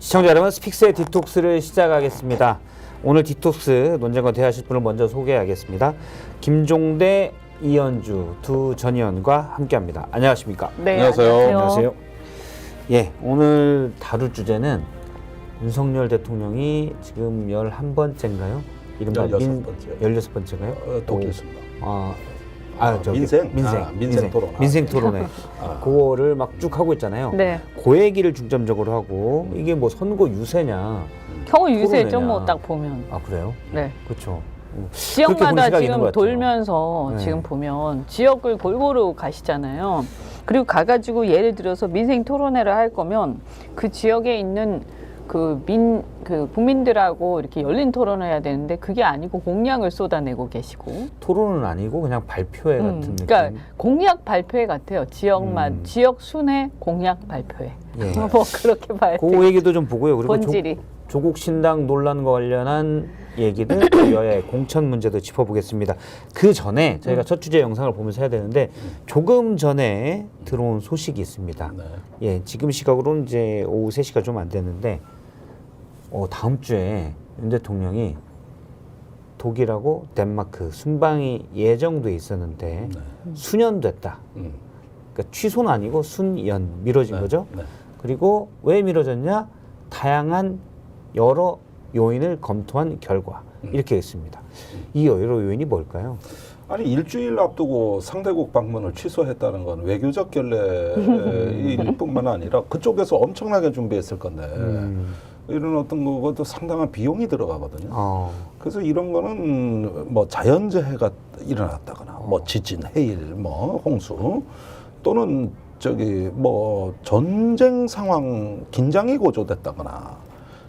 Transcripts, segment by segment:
시청자 여러분, 스픽스의 디톡스를 시작하겠습니다. 오늘 디톡스 논쟁과 대화하실 분을 먼저 소개하겠습니다. 김종대, 이현주 두 전 의원과 함께합니다. 안녕하십니까? 네, 안녕하세요. 안녕하세요. 예, 오늘 다룰 주제는 윤석열 대통령이 지금 11번째인가요? 이른바 16번째가요? 독일 순방. 저기 민생? 민생 토론. 민생 토론회. 그거를 막 쭉 하고 있잖아요. 네. 그 얘기를 중점적으로 하고 이게 뭐 선거 유세냐? 겨우 유세죠, 토론회냐. 뭐 딱 보면. 아, 그래요? 네. 그렇죠. 지역마다 지금 돌면서 네. 지금 보면 지역을 골고루 가시잖아요. 그리고 가가지고 예를 들어서 민생 토론회를 할 거면 그 지역에 있는 그 국민들하고 이렇게 열린 토론을 해야 되는데 그게 아니고 공약을 쏟아내고 계시고. 토론은 아니고 그냥 발표회 같은 느낌. 그러니까 공약 발표회 같아요. 지역 순회 공약 발표회. 예. 뭐 그렇게 봐야 그 돼요. 얘기도 좀 보고요. 그리고 본질이. 조국 신당 논란과 관련한 얘기들, 또 여야의 공천 문제도 짚어보겠습니다. 그 전에 저희가 첫 주제 영상을 보면서 해야 되는데 조금 전에 들어온 소식이 있습니다. 네. 예, 지금 시각으로는 이제 오후 3시가 좀 안 됐는데 다음 주에 윤 대통령이 독일하고 덴마크 순방이 예정돼 있었는데 수년됐다. 그러니까 취소는 아니고 순연 미뤄진 거죠. 네. 그리고 왜 미뤄졌냐? 다양한 여러 요인을 검토한 결과 이렇게 했습니다. 이 여러 요인이 뭘까요? 아니 일주일 앞두고 상대국 방문을 취소했다는 건 외교적 결례일 뿐만 아니라 그쪽에서 엄청나게 준비했을 건데 이런 어떤 것도 상당한 비용이 들어가거든요. 그래서 이런 거는 뭐 자연재해가 일어났다거나 뭐 지진, 해일, 뭐 홍수 또는 저기 뭐 전쟁 상황 긴장이 고조됐다거나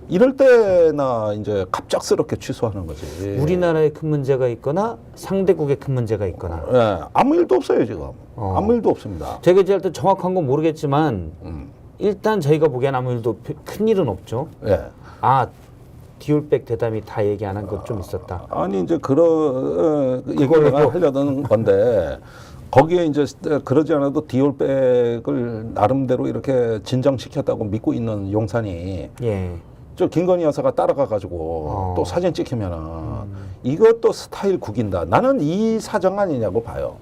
이럴 때나 이제 갑작스럽게 취소하는 거지. 우리나라에 큰 문제가 있거나 상대국에 큰 문제가 있거나. 예, 아무 일도 없어요 지금. 아무 일도 없습니다. 제가 이제 일단 정확한 건 모르겠지만 일단 저희가 보기엔 아무 일도 큰 일은 없죠. 예. 디올백 대담이 다 얘기 안 한 것 좀 있었다. 아니 이제 그런 얘기를 하려던 건데 거기에 이제 그러지 않아도 디올백을 나름대로 이렇게 진정시켰다고 믿고 있는 용산이 예. 저 김건희 여사가 따라가 가지고 또 사진 찍히면은 이것도 스타일 구긴다. 나는 이 사정 아니냐고 봐요.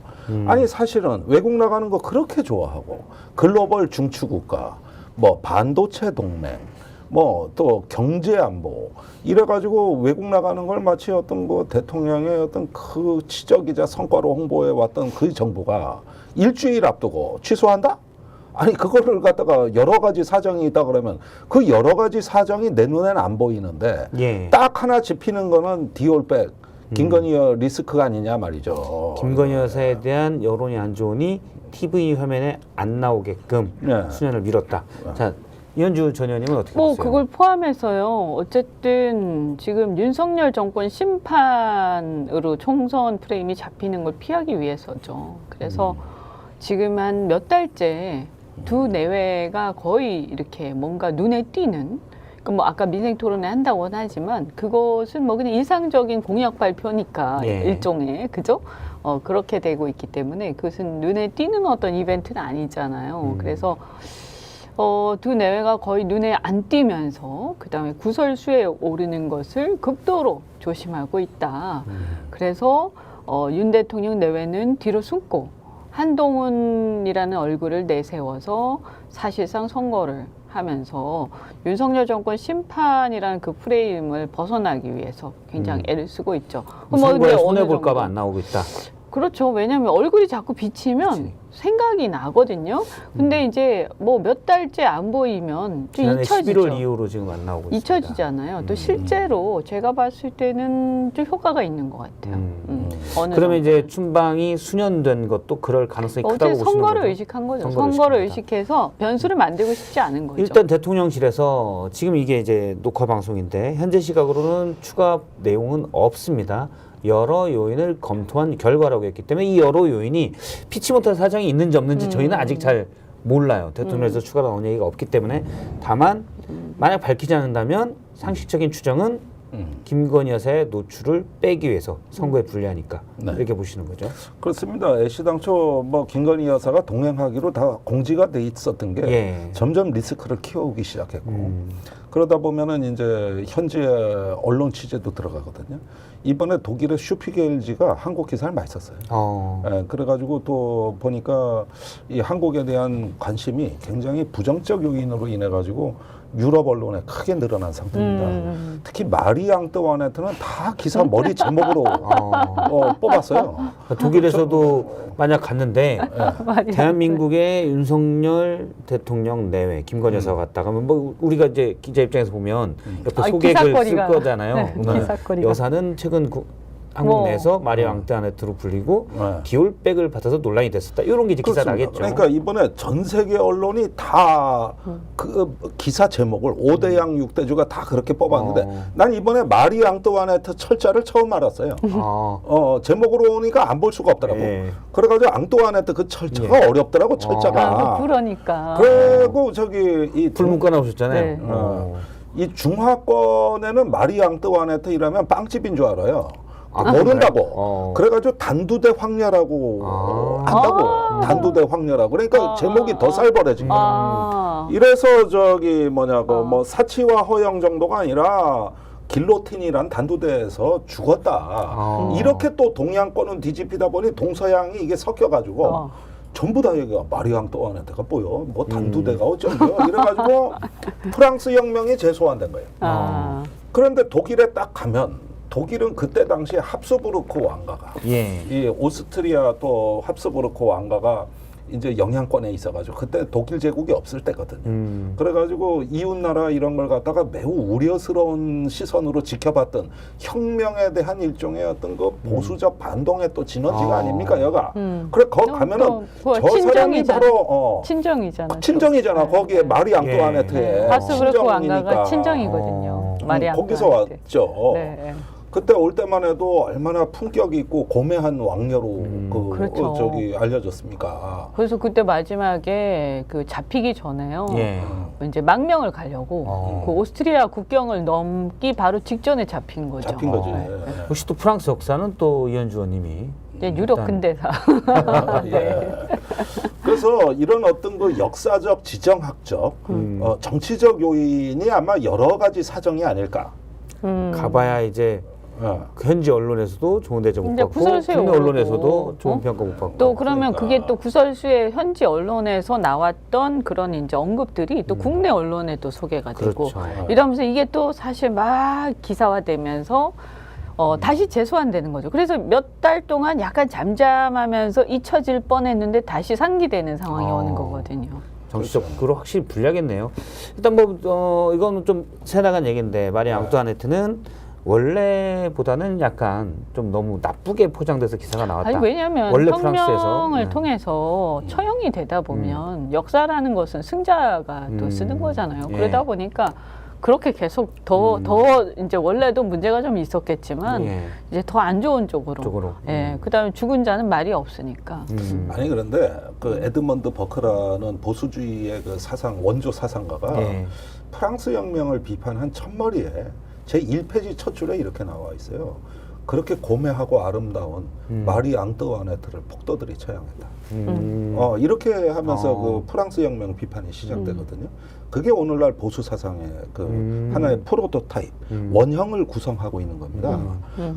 아니 사실은 외국 나가는 거 그렇게 좋아하고 글로벌 중추국가, 뭐 반도체 동맹, 뭐 또 경제 안보 이래 가지고 외국 나가는 걸 마치 어떤 그 대통령의 어떤 그 치적이자 성과로 홍보해 왔던 그 정부가 일주일 앞두고 취소한다? 아니 그거를 갖다가 여러 가지 사정이 있다 그러면 그 여러 가지 사정이 내 눈에는 안 보이는데 예. 딱 하나 짚히는 거는 디올백 김건희 리스크가 아니냐 말이죠. 김건희 여사에 대한 여론이 안 좋으니 TV 화면에 안 나오게끔 네. 수년을 미뤘다. 자, 이현주 전 의원님은 어떻게 뭐 보세요? 그걸 포함해서요. 어쨌든 지금 윤석열 정권 심판으로 총선 프레임이 잡히는 걸 피하기 위해서죠. 그래서 지금 한 몇 달째 두 내외가 거의 이렇게 뭔가 눈에 띄는, 그러니까 뭐 아까 민생 토론회 한다고는 하지만 그것은 뭐 그냥 일상적인 공약 발표니까 예. 일종의 그죠? 그렇게 되고 있기 때문에 그것은 눈에 띄는 어떤 이벤트는 아니잖아요. 그래서 두 내외가 거의 눈에 안 띄면서 그다음에 구설수에 오르는 것을 극도로 조심하고 있다. 그래서 윤 대통령 내외는 뒤로 숨고 한동훈이라는 얼굴을 내세워서 사실상 선거를 하면서 윤석열 정권 심판이라는 그 프레임을 벗어나기 위해서 굉장히 애를 쓰고 있죠. 선거에 손해볼까 봐 안 나오고 있다. 그렇죠. 왜냐하면 얼굴이 자꾸 비치면 생각이 나거든요. 근데 이제 뭐 몇 달째 안 보이면 좀 지난해 잊혀지죠. 11월 이후로 지금 안 나오고 있습니다. 잊혀지잖아요. 또 실제로 제가 봤을 때는 좀 효과가 있는 것 같아요. 어느 그러면 정도. 이제 춘방이 수년된 것도 그럴 가능성이 크다고 어제 보시는 선거를 거죠? 의식한 거죠. 선거를 선거를 의식합니다. 의식해서 변수를 만들고 싶지 않은 거죠. 일단 대통령실에서 지금 이게 이제 녹화 방송인데 현재 시각으로는 추가 내용은 없습니다. 여러 요인을 검토한 결과라고 했기 때문에 이 여러 요인이 피치 못할 사정이 있는지 없는지 저희는 아직 잘 몰라요. 대통령에서 추가 나온 얘기가 없기 때문에 다만 만약 밝히지 않는다면 상식적인 추정은 김건희 여사의 노출을 빼기 위해서 선거에 불리하니까 네. 이렇게 보시는 거죠. 그렇습니다. 애시당초 뭐 김건희 여사가 동행하기로 다 공지가 돼 있었던 게 예. 점점 리스크를 키워오기 시작했고 그러다 보면은 이제 현재 언론 취재도 들어가거든요. 이번에 독일의 슈피겔지가 한국 기사를 많이 썼어요. 예, 그래가지고 또 보니까 이 한국에 대한 관심이 굉장히 부정적 요인으로 인해 가지고 유럽 언론에 크게 늘어난 상태입니다. 특히 마리 앙뚜아네트는 다 기사 머리 제목으로 뽑았어요. 독일에서도 만약 갔는데 대한민국의 윤석열 대통령 내외 김건희 여사가 갔다가 뭐 우리가 이제 기자 입장에서 보면 옆에 소개글 쓸 거잖아요. 네, 기사거리가. 여사는 최근 한국 내에서 마리 앙뚜아네트로 불리고 기올백을 받아서 논란이 됐었다. 이런 게 이제 기사 그렇습니다. 나겠죠. 그러니까 이번에 전 세계 언론이 다 그 기사 제목을 5대양 6대주가 다 그렇게 뽑았는데 난 이번에 마리 앙뚜아네트 철자를 처음 알았어요. 제목으로 오니까 안 볼 수가 없더라고. 예. 그래가지고 앙뚜아네트 그 철자가 어렵더라고 철자가. 그러니까. 그리고 저기 이 불문과 나오셨잖아요. 네. 이 중화권에는 마리 앙뚜아네트 이라면 빵집인 줄 알아요. 아, 모른다고. 그래가지고 단두대 황녀라고 안다고. 단두대 황녀라고. 그러니까 제목이 더 살벌해진 거예요. 이래서 저기 뭐냐고 뭐 사치와 허영 정도가 아니라 길로틴이란 단두대에서 죽었다. 이렇게 또 동양권은 뒤집히다 보니 동서양이 이게 섞여가지고 전부 다 여기가 마리 앙뚜아네트가 보여. 뭐 단두대가 어쩌고요. 이래가지고 프랑스 혁명이 재소환된 거예요. 그런데 독일에 딱 가면 독일은 그때 당시에 합스부르크 왕가가 이 오스트리아 또 합스부르크 왕가가 이제 영향권에 있어가지고 그때 독일 제국이 없을 때거든요. 그래가지고 이웃나라 이런 걸 갖다가 매우 우려스러운 시선으로 지켜봤던 혁명에 대한 일종의 어떤 그 보수적 반동의 또 진원지가 아닙니까 여가. 그래 거기 가면은 저 사람이 바로 친정이잖아. 거기에 마리 앙뚜아네트의 하스부르크 왕가가 친정이거든요. 마리 앙뚜아네트. 거기서 왔죠. 네. 그때 올 때만 해도 얼마나 품격이 있고 고매한 왕녀로 그렇죠. 저기 알려졌습니까? 그래서 그때 마지막에 그 잡히기 전에요. 이제 망명을 가려고 그 오스트리아 국경을 넘기 바로 직전에 잡힌 거죠. 잡힌 거지. 혹시 또 프랑스 역사는 또 이현주 의원님이 유럽 근대사. 예. 그래서 이런 어떤 그 역사적, 지정학적, 정치적 요인이 아마 여러 가지 사정이 아닐까. 가봐야 이제 그 현지 언론에서도 좋은 대접 못 받고 국내 언론에서도 좋은 평가 못 받고 또 그러면 그게 또 구설수의 현지 언론에서 나왔던 그런 이제 언급들이 또 국내 언론에 또 소개가 되고 이러면서 이게 또 사실 막 기사화되면서 다시 재소환되는 거죠. 그래서 몇 달 동안 약간 잠잠하면서 잊혀질 뻔했는데 다시 상기되는 상황이 오는 거거든요. 정치적으로 확실히 불리하겠네요. 일단 뭐 이거는 좀 새나간 얘기인데 마리 앙뚜아네트는 원래보다는 약간 좀 너무 나쁘게 포장돼서 기사가 나왔다. 아니, 왜냐하면 원래 혁명을 통해서 처형이 되다 보면 역사라는 것은 승자가 또 쓰는 거잖아요. 그러다 보니까 그렇게 계속 더 이제 원래도 문제가 좀 있었겠지만 이제 더 안 좋은 쪽으로. 그다음에 죽은 자는 말이 없으니까. 아니 그런데 그 에드먼드 버크라는 보수주의의 그 사상 원조 사상가가 프랑스 혁명을 비판한 첫머리에 제 1페이지 첫 줄에 이렇게 나와 있어요. 그렇게 고매하고 아름다운 마리 앙뚜아네트를 폭도들이 처형했다. 이렇게 하면서 그 프랑스 혁명 비판이 시작되거든요. 그게 오늘날 보수 사상의 그 하나의 프로토타입, 원형을 구성하고 있는 겁니다.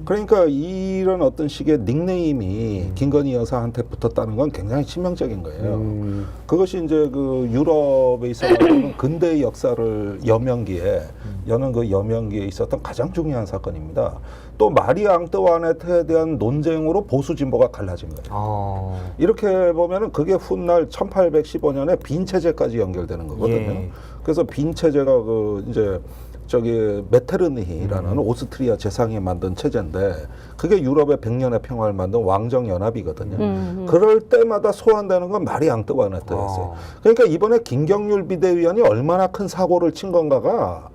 그러니까 이런 어떤 식의 닉네임이 김건희 여사한테 붙었다는 건 굉장히 치명적인 거예요. 그것이 이제 그 유럽에 있어서는 근대 역사를 여는 그 여명기에 있었던 가장 중요한 사건입니다. 또 마리 앙뚜아네트에 대한 논쟁으로 보수 진보가 갈라진 거예요. 이렇게 보면은 그게 훗날 1815년에 빈 체제까지 연결되는 거거든요. 그래서 빈 체제가 그 이제 저기 메테르니히라는 오스트리아 재상이 만든 체제인데 그게 유럽의 100년의 평화를 만든 왕정연합이거든요. 그럴 때마다 소환되는 건 마리 앙뚜아네트였어요. 그러니까 이번에 김경률 비대위원이 얼마나 큰 사고를 친 건가가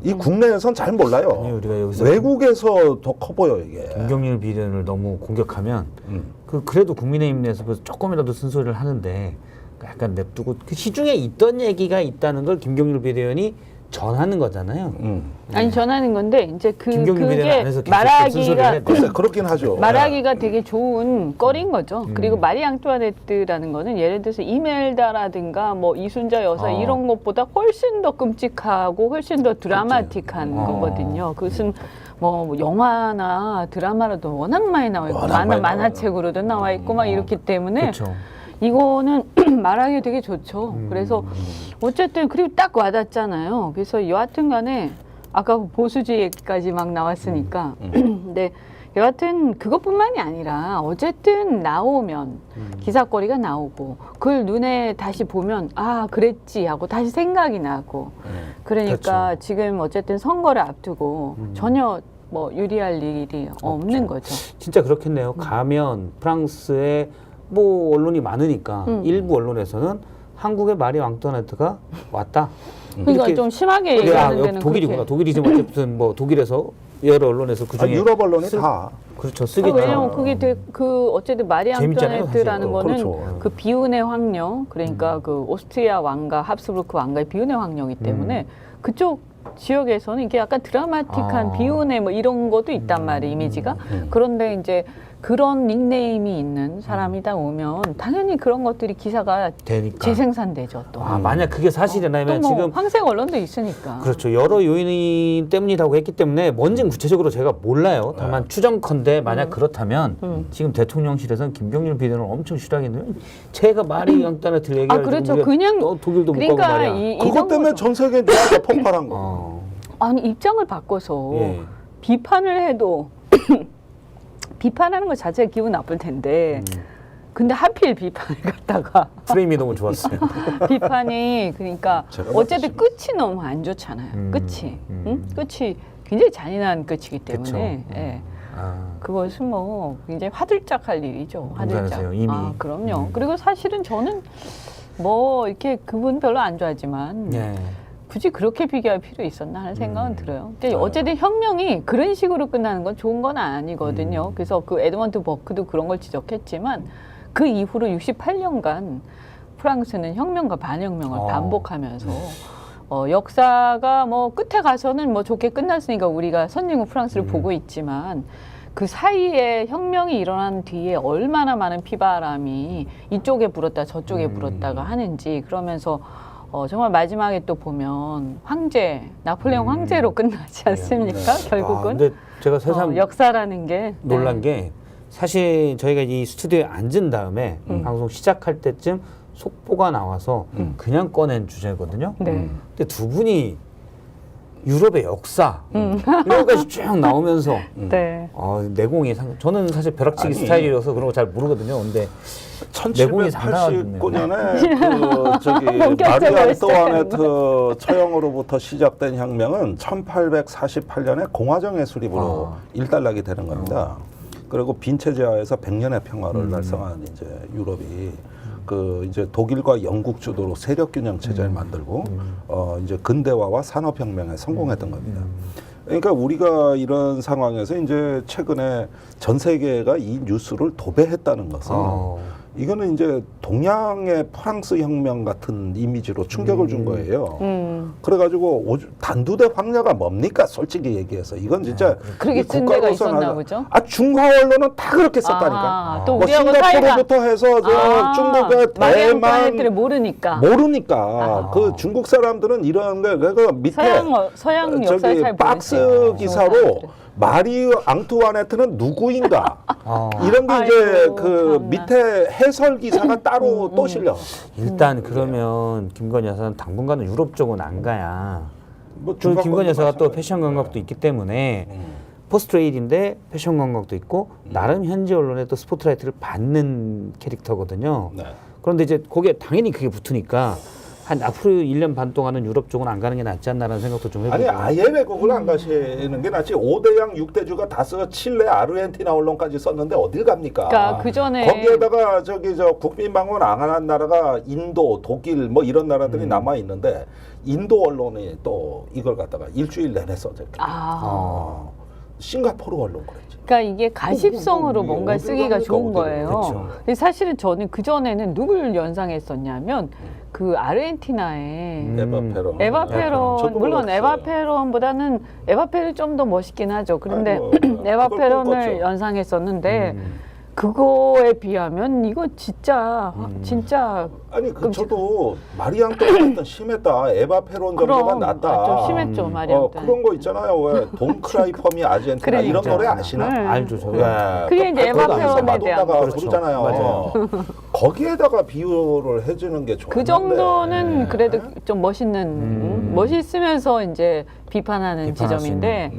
이 국내에선 잘 몰라요. 아니, 우리가 여기서 외국에서 더 커 보여 이게. 김경률 비대위원을 너무 공격하면 그래도 국민의힘 내에서 조금이라도 쓴소리를 하는데 약간 냅두고 그 시중에 있던 얘기가 있다는 걸 김경률 비대위원이 전하는 거잖아요. 아니 전하는 건데 이제 김경림 기자는 그게 안에서 계속 쓴소리를 말하기가 해야 글쎄 그렇긴 하죠. 말하기가 되게 좋은 거리인 거죠. 그리고 마리 앙투아네트라는 거는 예를 들어서 이멜다라든가 뭐 이순자 여사 이런 것보다 훨씬 더 끔찍하고 훨씬 더 드라마틱한 거거든요. 그것은 뭐 영화나 드라마로도 워낙 많이 나와 있고 만화책으로도 나와 있고 막 이렇기 때문에 그렇죠. 이거는 말하기 되게 좋죠. 그래서 어쨌든 그리고 딱 와닿잖아요. 그래서 여하튼 간에 아까 보수주의 얘기까지 막 나왔으니까 근데 여하튼 그것뿐만이 아니라 어쨌든 나오면 기사거리가 나오고 그걸 눈에 다시 보면 아 그랬지 하고 다시 생각이 나고 그러니까 그렇죠. 지금 어쨌든 선거를 앞두고 전혀 뭐 유리할 일이 없는 거죠. 진짜 그렇겠네요. 가면 프랑스에 뭐 언론이 많으니까 일부 언론에서는 한국의 마리 앙투아네트가 왔다. 그러니까 이렇게 좀 심하게 그래, 얘기하는 데는 독일이구나. 그렇게. 독일이지만 어쨌든 뭐 독일에서 여러 언론에서 그중에 유럽 언론이 다 그렇죠 쓰겠죠. 왜냐면 그게 되게 그 어쨌든 마리 재밌잖아요, 앙투아네트라는 사실. 거는 그렇죠. 그 비운의 황녀 그러니까 그 오스트리아 왕가 합스부르크 왕가의 비운의 황녀이기 때문에 그쪽 지역에서는 이게 약간 드라마틱한 비운의 뭐 이런 것도 있단 말이에요 이미지가. 그런데 이제 그런 닉네임이 있는 사람이 다 오면 당연히 그런 것들이 기사가 되니까. 재생산되죠 또. 만약 그게 사실이라면 또 뭐 지금 황색 언론도 있으니까. 그렇죠. 여러 요인 때문이라고 했기 때문에 뭔지는 구체적으로 제가 몰라요. 다만 추정컨대 만약 그렇다면 지금 대통령실에서는 김경률 비대위원을 엄청 싫어하겠네요. 제가 말이 앙투아네트 얘기를 그렇죠. 그냥 독일도 못 가고 그러니까 말이야. 그것 때문에 전 세계 뉴스가 폭발한 거. 아니 입장을 바꿔서 예. 비판을 해도 비판하는 것 자체가 기분 나쁠 텐데 근데 하필 비판을 갖다가 프레임이 너무 좋았어요. 비판이 그러니까 제가 어쨌든 끝이 너무 안 좋잖아요. 끝이 응? 끝이 굉장히 잔인한 끝이기 때문에 예. 그것은 뭐 굉장히 화들짝할 일이죠. 화들짝. 공감하세요, 이미. 그럼요. 그리고 사실은 저는 뭐 이렇게 그분 별로 안 좋아하지만 예. 굳이 그렇게 비교할 필요 있었나 하는 생각은 들어요. 근데 어쨌든 혁명이 그런 식으로 끝나는 건 좋은 건 아니거든요. 그래서 그 에드먼드 버크도 그런 걸 지적했지만 그 이후로 68년간 프랑스는 혁명과 반혁명을 반복하면서 역사가 뭐 끝에 가서는 뭐 좋게 끝났으니까 우리가 선진국 프랑스를 보고 있지만 그 사이에 혁명이 일어난 뒤에 얼마나 많은 피바람이 이쪽에 불었다 저쪽에 불었다가 하는지 그러면서 정말 마지막에 또 보면 황제, 나폴레옹 황제로 끝나지 않습니까? 결국은. 근데 제가 새삼 역사라는 게 놀란 게 사실 저희가 이 스튜디오에 앉은 다음에 방송 시작할 때쯤 속보가 나와서 그냥 꺼낸 주제거든요. 네. 근데 두 분이 유럽의 역사 이런 것까지 쭉 나오면서 네. 내공이 저는 사실 벼락치기 스타일이어서 그런 거 잘 모르거든요. 근데 내공이 상당하네요. 1789년에 그 저기 마리 앙투아네트 처형으로부터 시작된 혁명은 1848년에 공화정의 수립으로 일단락이 되는 겁니다. 그리고 빈체 제하에서 100년의 평화를 달성한 이제 유럽이 그 이제 독일과 영국 주도로 세력 균형 체제를 만들고 이제 근대화와 산업혁명에 성공했던 겁니다. 그러니까 우리가 이런 상황에서 이제 최근에 전 세계가 이 뉴스를 도배했다는 것은 이거는 이제 동양의 프랑스 혁명 같은 이미지로 충격을 준 거예요. 그래가지고 단두대 황녀가 뭡니까? 솔직히 얘기해서 이건 진짜 그렇게 쓴 데가 있었나 보죠. 중화 언론은 다 그렇게 썼다니까. 또 뭐 우리하고 사이가 싱가포르부터 해서 저 중국의 마리 대만 앙투아네트를 모르니까 그 중국 사람들은 이런 게 그 밑에 서양 역사를 저기 잘 박스 모르죠. 기사로 마리 앙투아네트는 누구인가 이런 게 이제 아이고, 그 참나. 밑에 해설 기사가 따로 또 실려. 일단 그러면 김건희 여사는 당분간은 유럽 쪽은 안 가야. 뭐 그리고 김건희 여사가 또 패션 감각도 있기 때문에 포스트레일인데 패션 감각도 있고 나름 현지 언론에 또 스포트라이트를 받는 캐릭터거든요. 네. 그런데 이제 거기에 당연히 그게 붙으니까 한 앞으로 1년 반 동안은 유럽 쪽은 안 가는 게 낫지 않나라는 생각도 좀 해보고. 아니 아예 외국을 안 가시는 게 낫지. 5대양 6대주가 다 써 칠레, 아르헨티나 언론까지 썼는데 어딜 갑니까? 그러니까 그 전에 거기에다가 저기 저 국민방문 안 하는 나라가 인도, 독일 뭐 이런 나라들이 남아 있는데 인도 언론이 또 이걸 갖다가 일주일 내내 써졌죠. 싱가포르 언론 그랬지. 그러니까 이게 가십성으로 뭐, 뭔가 어딜 쓰기가 갑니까, 좋은 어딜. 거예요. 그렇죠. 근데 사실은 저는 그 전에는 누굴 연상했었냐면 그 아르헨티나의 에바페론. 에바페론 저도 물론 그랬어요. 에바페론보다는 에바페론 좀 더 멋있긴 하죠. 그런데 아이고, 그걸 에바페론을 꿈꿨죠. 연상했었는데 그거에 비하면 이거 진짜 진짜 아니 저도 마리 앙뚜아네트는 심했다. 에바페론 정도가 낫다. 좀 심했죠 마리 앙뚜아네트. 그런 거 있잖아요. 왜 돈크라이 펌이 아르헨티나 이런 그러니까. 노래 아시나? 네. 알죠, 저도. 예, 그게 이제 에바페론에 마돈나가 대한 그렇죠. 부르잖아요. 맞아요. 거기에다가 비유를 해주는 게 좋은데. 그 정도는 네. 그래도 좀 멋있는 멋있으면서 이제 비판하는 비판할 수 지점인데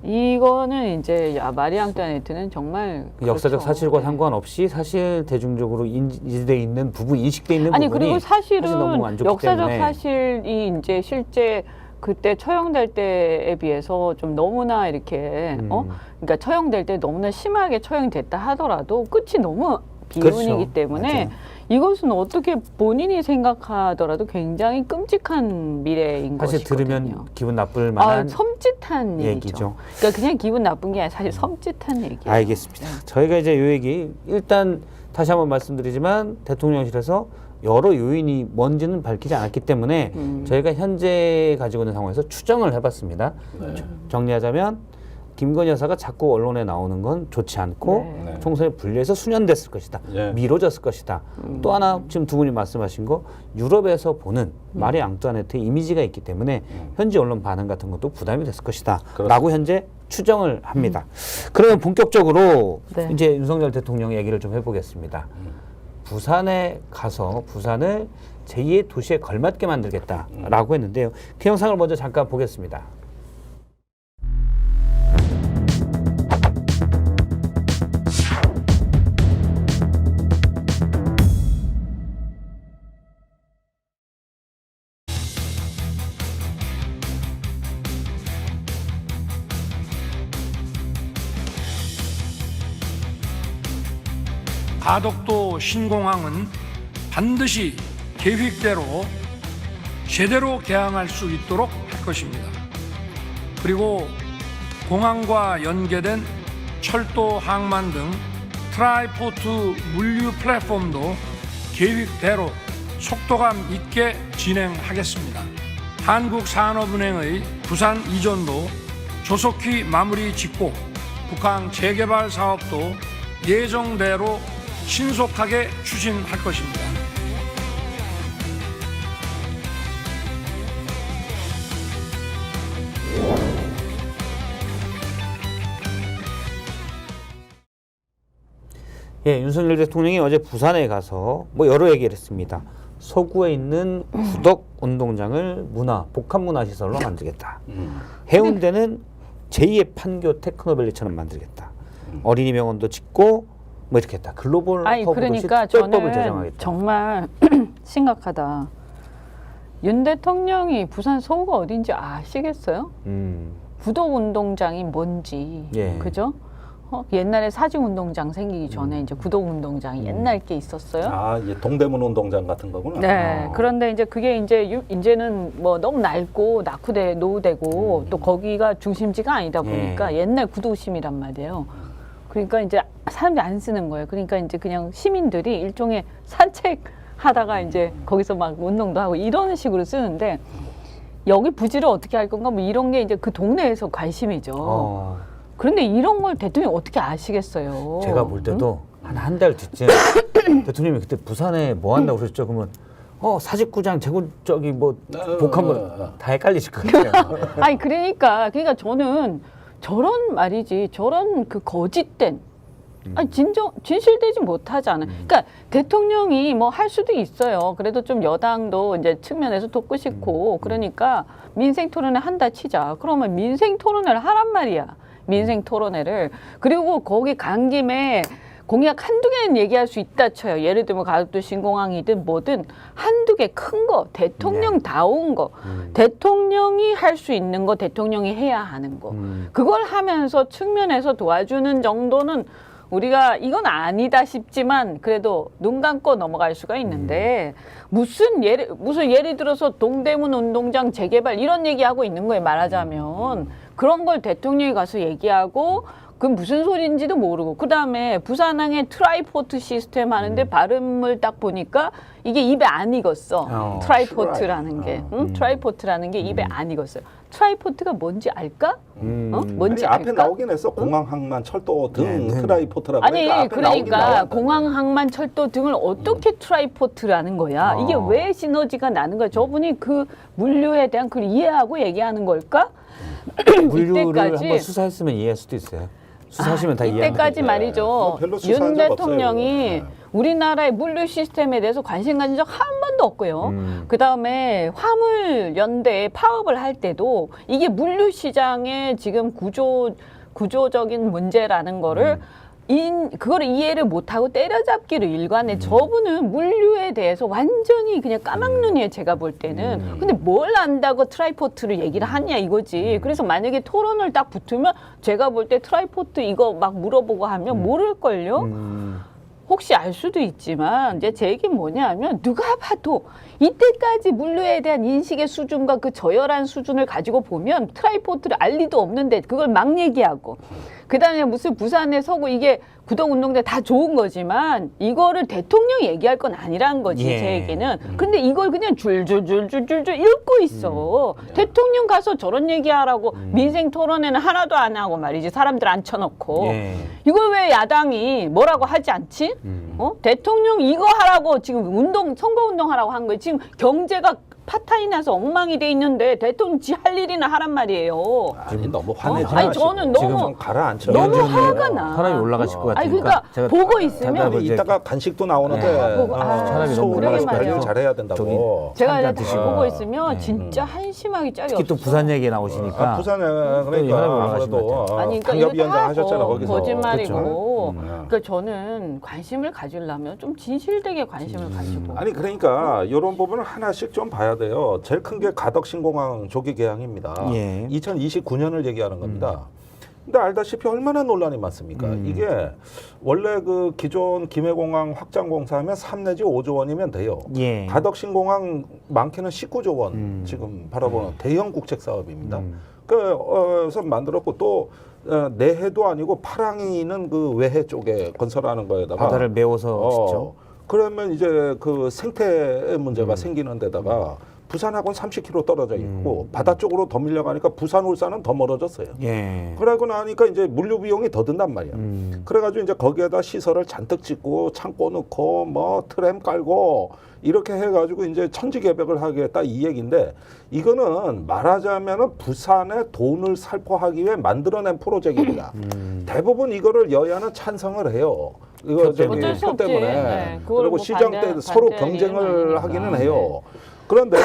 이거는 이제 마리 앙뚜아네트는 정말 그 역사적 그렇죠. 사실과 네. 상관없이 사실 대중적으로 인지돼 있는 부분, 인식돼 있는 아니 부분이 그리고 사실은 사실 너무 안 좋기 역사적 때문에 사실이 이제 실제 그때 처형될 때에 비해서 좀 너무나 이렇게 그러니까 처형될 때 너무나 심하게 처형됐다 하더라도 끝이 너무 비운이기 그렇죠. 때문에 맞아요. 이것은 어떻게 본인이 생각하더라도 굉장히 끔찍한 미래인 사실 것이거든요. 들으면 기분 나쁠 만한 섬찟한 얘기죠. 얘기죠. 그러니까 그냥 기분 나쁜 게 아니라 사실 섬찟한 얘기예요. 알겠습니다. 저희가 이제 요 얘기 일단 다시 한번 말씀드리지만 대통령실에서 여러 요인이 뭔지는 밝히지 않았기 때문에 저희가 현재 가지고 있는 상황에서 추정을 해봤습니다. 네. 정리하자면 김건희 여사가 자꾸 언론에 나오는 건 좋지 않고 네. 총선에 불리해서 수년됐을 것이다. 네. 미뤄졌을 것이다. 또 하나 지금 두 분이 말씀하신 거 유럽에서 보는 마리 앙뚜아네트의 이미지가 있기 때문에 현지 언론 반응 같은 것도 부담이 됐을 것이다. 그렇습니다. 라고 현재 추정을 합니다. 그러면 본격적으로 네. 이제 윤석열 대통령 얘기를 좀 해보겠습니다. 부산에 가서 부산을 제2의 도시에 걸맞게 만들겠다라고 했는데요. 그 영상을 먼저 잠깐 보겠습니다. 가덕도 신공항은 반드시 계획대로 제대로 개항할 수 있도록 할 것입니다. 그리고 공항과 연계된 철도 항만 등 트라이포트 물류 플랫폼도 계획대로 속도감 있게 진행하겠습니다. 한국산업은행의 부산 이전도 조속히 마무리 짓고 북한 재개발 사업도 예정대로 신속하게 추진할 것입니다. 예, 윤석열 대통령이 어제 부산에 가서 뭐 여러 얘기를 했습니다. 서구에 있는 구덕 운동장을 복합문화시설로 만들겠다. 해운대는 제2의 판교 테크노밸리처럼 만들겠다. 어린이 병원도 짓고 뭐 이렇게 했다. 글로벌 아니 허브 그러니까 도시 특별법을 저는 제정하겠다. 정말 심각하다. 윤 대통령이 부산 서구가 어딘지 아시겠어요? 구덕운동장이 뭔지 예. 그죠? 옛날에 사직운동장 생기기 전에 이제 구덕운동장이 옛날 게 있었어요. 아, 이제 동대문 운동장 같은 거구나. 네. 어. 그런데 이제 그게 이제는 뭐 너무 낡고 노후되고 또 거기가 중심지가 아니다 보니까 옛날 구도심이란 말이에요. 그러니까 이제 사람들이 안 쓰는 거예요. 그러니까 이제 그냥 시민들이 일종의 산책하다가 이제 거기서 막 운동도 하고 이런 식으로 쓰는데 여기 부지를 어떻게 할 건가 뭐 이런 게 이제 그 동네에서 관심이죠. 그런데 이런 걸 대통령이 어떻게 아시겠어요? 제가 볼 때도 한 달 뒤쯤 대통령이 그때 부산에 뭐 한다고 그러셨죠? 그러면 사직구장 저기 뭐 복합문 다 헷갈리실 것 같아요. 아니 그러니까 저는 저런 말이지 저런 그 거짓된 아니 진실되지 못하지 않아. 그러니까 대통령이 뭐 할 수도 있어요. 그래도 좀 여당도 이제 측면에서 돕고 싶고 그러니까 민생 토론회 한다 치자. 그러면 민생 토론회를 하란 말이야. 민생 토론회를. 그리고 거기 간 김에 공약 한두 개는 얘기할 수 있다 쳐요. 예를 들면 가덕도 신공항이든 뭐든 한두 개 큰 거, 대통령다운 거, 대통령이 할 수 있는 거, 대통령이 해야 하는 거. 그걸 하면서 측면에서 도와주는 정도는 우리가 이건 아니다 싶지만 그래도 눈 감고 넘어갈 수가 있는데 무슨 예를 들어서 동대문 운동장 재개발 이런 얘기하고 있는 거예요. 말하자면 그런 걸 대통령이 가서 얘기하고 그 무슨 소리인지도 모르고 그다음에 부산항에 트라이포트 시스템 하는데 발음을 딱 보니까 이게 입에 안 익었어. 트라이포트라는 게. 응? 트라이포트라는 게 입에 안 익었어요. 트라이포트가 뭔지 알까? 뭔지 아니, 앞에 알까? 나오긴 했어. 공항, 항만, 철도 등 네, 트라이포트라고. 아니 앞에 나오긴 그러니까 나왔다. 공항, 항만, 철도 등을 어떻게 트라이포트라는 거야? 이게 왜 시너지가 나는 거야? 저분이 그 물류에 대한 그 이해하고 얘기하는 걸까? 물류를 이때까지- 한번 수사했으면 이해할 수도 있어요. 수사하시면 다 이해합니다. 이때까지 말이죠. 뭐 별로 수사한 윤 적 대통령이 없어요. 우리나라의 물류 시스템에 대해서 관심 가진 적 한 번도 없고요. 그다음에 화물 연대에 파업을 할 때도 이게 물류 시장의 지금 구조적인 문제라는 거를 그거를 이해를 못하고 때려잡기로 일관해. 저분은 물류에 대해서 완전히 그냥 까막눈이에요. 제가 볼 때는. 근데 뭘 안다고 트라이포트를 얘기를 하냐 이거지. 그래서 만약에 토론을 딱 붙으면 제가 볼 때 트라이포트 이거 막 물어보고 하면 모를걸요. 혹시 알 수도 있지만 이제 제 얘기는 뭐냐면 누가 봐도 이때까지 물류에 대한 인식의 수준과 그 저열한 수준을 가지고 보면 트라이포트를 알 리도 없는데 그걸 막 얘기하고 그다음에 무슨 부산에 서고 이게 구동운동대 다 좋은 거지만 이거를 대통령이 얘기할 건 아니란 거지. 예. 제 얘기는. 근데 이걸 그냥 줄줄줄줄줄 읽고 있어. 대통령 가서 저런 얘기하라고 민생 토론회는 하나도 안 하고 말이지. 사람들 앉혀놓고. 예. 이걸 왜 야당이 뭐라고 하지 않지? 대통령 이거 하라고 지금 선거운동 하라고 한 거예요. 지금 경제가 파탄이 나서 엉망이 돼 있는데 대통령 지 할 일이나 하란 말이에요. 아니 너무 화내지 아니, 마시고. 저는 너무- 좀 가라앉혀. 너무 위원장님 화가 나. 사람이 올라가실 것 아니 같으니까. 그러니까 제가 보고 있으면 답답을 이제 이따가 간식도 나오는데 네. 보고, 사람이 너무 소울을 그러게 말이에요. 관리를 잘해야 된다고. 제가 한잔 이제 드시고. 보고 있으면 진짜 한심하기 짝이 특히 또 없어. 부산 얘기 나오시니까. 부산에 사람이 그러니까 올라가신 것 아무래도 같아요. 아니 그러니까 당협위원장 이거 하셨잖아 다 거기서. 거짓말이고. 그렇죠? 그러니까 저는 관심을 가지려면 좀 진실되게 관심을 가지고. 아니 그러니까 이런 부분을 하나씩 좀 봐야 돼요. 제일 큰 게 가덕신공항 조기 개항입니다. 예. 2029년을 얘기하는 겁니다. 근데 알다시피 얼마나 논란이 많습니까? 이게 원래 그 기존 김해공항 확장 공사하면 3 내지 5조 원이면 돼요. 예. 가덕신공항 많게는 19조 원 지금 바라보는 대형 국책 사업입니다. 그래서 만들었고 또 내해도 아니고 파랑이는 그 외해 쪽에 건설하는 거에다가 바다를 메워서 짓죠. 그러면 이제 그 생태 문제가 생기는 데다가 부산하고는 30km 떨어져 있고 바다 쪽으로 더 밀려가니까 부산 울산은 더 멀어졌어요. 예. 그러고 나니까 이제 물류 비용이 더 든단 말이야. 그래가지고 이제 거기에다 시설을 잔뜩 짓고 창고 넣고 뭐 트램 깔고 이렇게 해가지고 이제 천지개벽을 하겠다 이 얘기인데 이거는 말하자면은 부산에 돈을 살포하기 위해 만들어낸 프로젝트입니다. 대부분 이거를 여야는 찬성을 해요. 이거 표 저기 때문에. 어쩔 수 표 없지. 때문에 네, 그걸 그리고 뭐 시장 때 반대- 서로 반대할 일은 경쟁을 아니니까. 하기는 해요. 그런데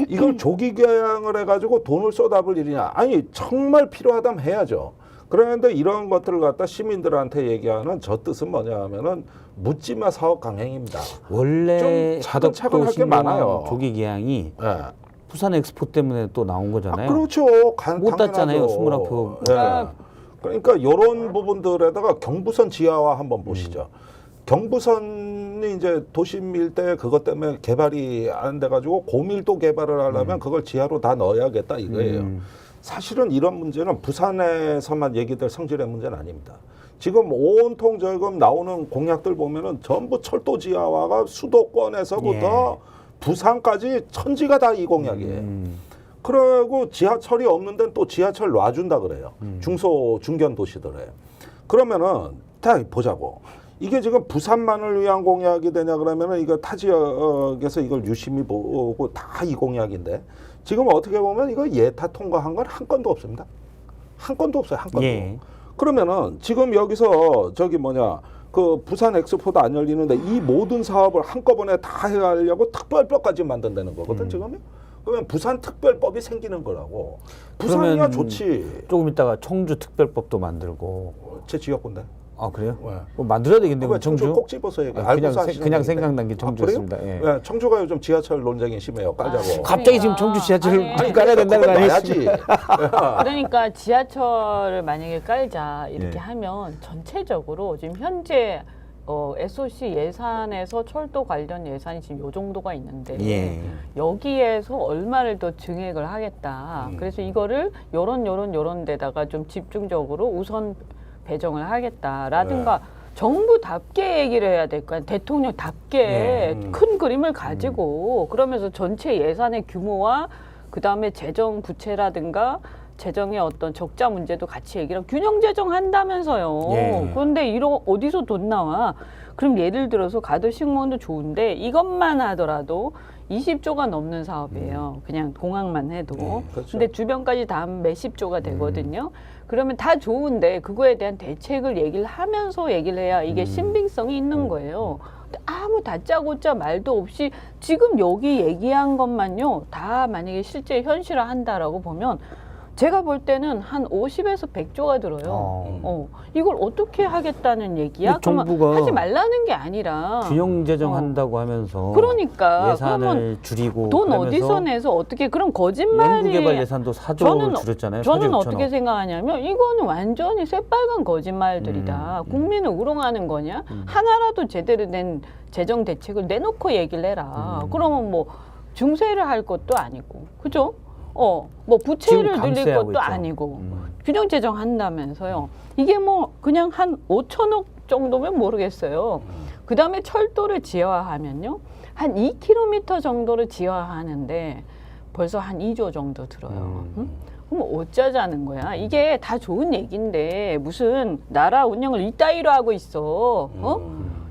이걸 조기 개항을 해가지고 돈을 쏟아볼 일이냐? 아니 정말 필요하다면 해야죠. 그런데 이런 것들을 갖다 시민들한테 얘기하는 저 뜻은 뭐냐하면은 묻지마 사업 강행입니다. 원래 좀 차근차근 할게 가덕도 많아요. 신공항 조기 개항이 예. 부산 엑스포 때문에 또 나온 거잖아요. 그렇죠. 못 땄잖아요, 당연하죠. 29표. 예. 그러니까 이런 부분들에다가 경부선 지하화 한번 보시죠. 경부선이 이제 도심 일대 그것 때문에 개발이 안 돼가지고 고밀도 개발을 하려면 그걸 지하로 다 넣어야겠다 이거예요. 사실은 이런 문제는 부산에서만 얘기될 성질의 문제는 아닙니다. 지금 온통 지금 나오는 공약들 보면은 전부 철도 지하화가 수도권에서부터 부산까지 천지가 다 이 공약이에요. 그리고 지하철이 없는 데는 또 지하철 놔준다 그래요. 중소 중견 도시들에. 그러면은 다 보자고. 이게 지금 부산만을 위한 공약이 되냐 그러면은 이거 타 지역에서 이걸 유심히 보고 다 이 공약인데 지금 어떻게 보면 이거 예타 통과한 건 한 건도 없습니다. 한 건도 없어요. 한 건도. 예. 그러면은 지금 여기서 저기 뭐냐 그 부산 엑스포도 안 열리는데 이 모든 사업을 한꺼번에 다 해가려고 특별법까지 만든다는 거거든 지금요. 그러면 부산 특별법이 생기는 거라고. 부산이야 그러면 좋지. 조금 있다가 청주 특별법도 만들고. 제 지역군데. 아 그래요? 왜? 뭐 만들어야 되겠네요. 왜 청주. 꼭 집어서 얘기해. 아, 알고서 그냥 하시는 그냥 얘기인데. 생각난 게 그래요? 청주였습니다. 예. 네, 청주가 요즘 지하철 논쟁이 심해요. 깔자고. 갑자기 지금 청주 지하철을 아니, 깔아야 된다는 거 아니에요? 놔야지. 그러니까 지하철을 만약에 깔자 이렇게 네. 하면 전체적으로 지금 현재 SOC 예산에서 철도 관련 예산이 지금 요 정도가 있는데 예. 여기에서 얼마를 더 증액을 하겠다. 그래서 이거를 요런 데다가 좀 집중적으로 우선 배정을 하겠다라든가 정부답게 얘기를 해야 될 거 아니에요. 대통령답게 큰 그림을 가지고 그러면서 전체 예산의 규모와 그다음에 재정 부채라든가 재정의 어떤 적자 문제도 같이 얘기를 하고 균형 재정한다면서요. 예. 그런데 어디서 돈 나와? 그럼 예를 들어서 가도식공원도 좋은데 이것만 하더라도 20조가 넘는 사업이에요. 그냥 공항만 해도. 그렇죠. 근데 주변까지 다 하면 몇십 조가 되거든요. 그러면 다 좋은데 그거에 대한 대책을 얘기를 하면서 얘기를 해야 이게 신빙성이 있는 거예요. 근데 아무 다짜고짜 말도 없이 지금 여기 얘기한 것만요. 다 만약에 실제 현실화한다라고 보면 제가 볼 때는 한 50에서 100조가 들어요. 이걸 어떻게 하겠다는 얘기야? 근데 정부가 그러면 하지 말라는 게 아니라 균형 재정한다고 하면서 그러니까 예산을 그러면 줄이고 돈 그러면서 어디서 내서 어떻게 그런 거짓말이 연구개발 예산도 4조를 줄였잖아요. 저는 4조 6천억. 어떻게 생각하냐면 이거는 완전히 새빨간 거짓말들이다. 국민을 우롱하는 거냐? 하나라도 제대로 된 재정 대책을 내놓고 얘기를 해라. 그러면 뭐 중세를 할 것도 아니고, 그죠? 뭐 부채를 지금 늘릴 감세하고 것도 있죠. 아니고 균형 재정 한다면서요. 이게 뭐 그냥 한 5천억 정도면 모르겠어요. 그다음에 철도를 지하화하면요. 한 2km 정도를 지하화하는데 벌써 한 2조 정도 들어요. 그럼 어쩌자는 거야? 이게 다 좋은 얘기인데 무슨 나라 운영을 이따위로 하고 있어.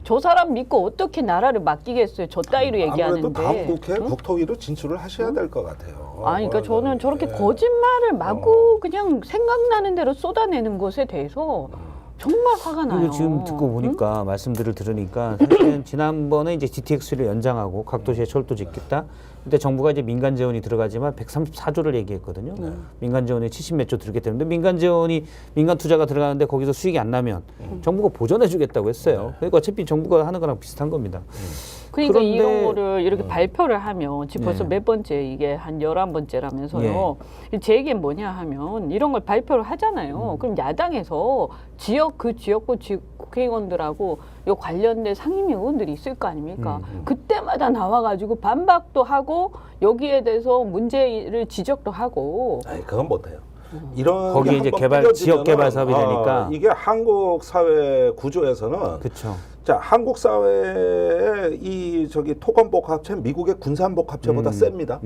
저 사람 믿고 어떻게 나라를 맡기겠어요? 저 따위로 얘기하는데. 아무래도 다음 국회 응? 국토위로 진출을 하셔야 될 것 같아요. 아니, 그러니까 저는 저렇게 예. 거짓말을 마구 그냥 생각나는 대로 쏟아내는 것에 대해서 정말 화가 나요. 그리고 지금 듣고 보니까 말씀들을 들으니까 사실은 지난번에 이제 GTX를 연장하고 각 도시에 철도 짓겠다. 근데 정부가 이제 민간 재원이 들어가지만 134조를 얘기했거든요. 민간 재원이 70몇 조 들게 되는데 민간 재원이 민간 투자가 들어가는데 거기서 수익이 안 나면 정부가 보전해 주겠다고 했어요. 그러니까 어차피 정부가 하는 거랑 비슷한 겁니다. 그러니까 그런데- 이런 거를 이렇게 발표를 하면 지금 벌써 네. 몇 번째 이게 한 11번째라면서요. 제 얘기는 뭐냐 하면 이런 걸 발표를 하잖아요. 그럼 야당에서 그 지역구 국회의원들하고 요 관련된 상임위 의원들이 있을 거 아닙니까? 그때마다 나와가지고 반박도 하고 여기에 대해서 문제를 지적도 하고 아니, 그건 못해요. 이런 거기에 게 이제 한번 개발, 뿌려지면은, 지역 개발 사업이 되니까. 이게 한국 사회 구조에서는 그렇죠. 자, 한국 사회의 이 토건복합체 미국의 군산복합체보다 셉니다.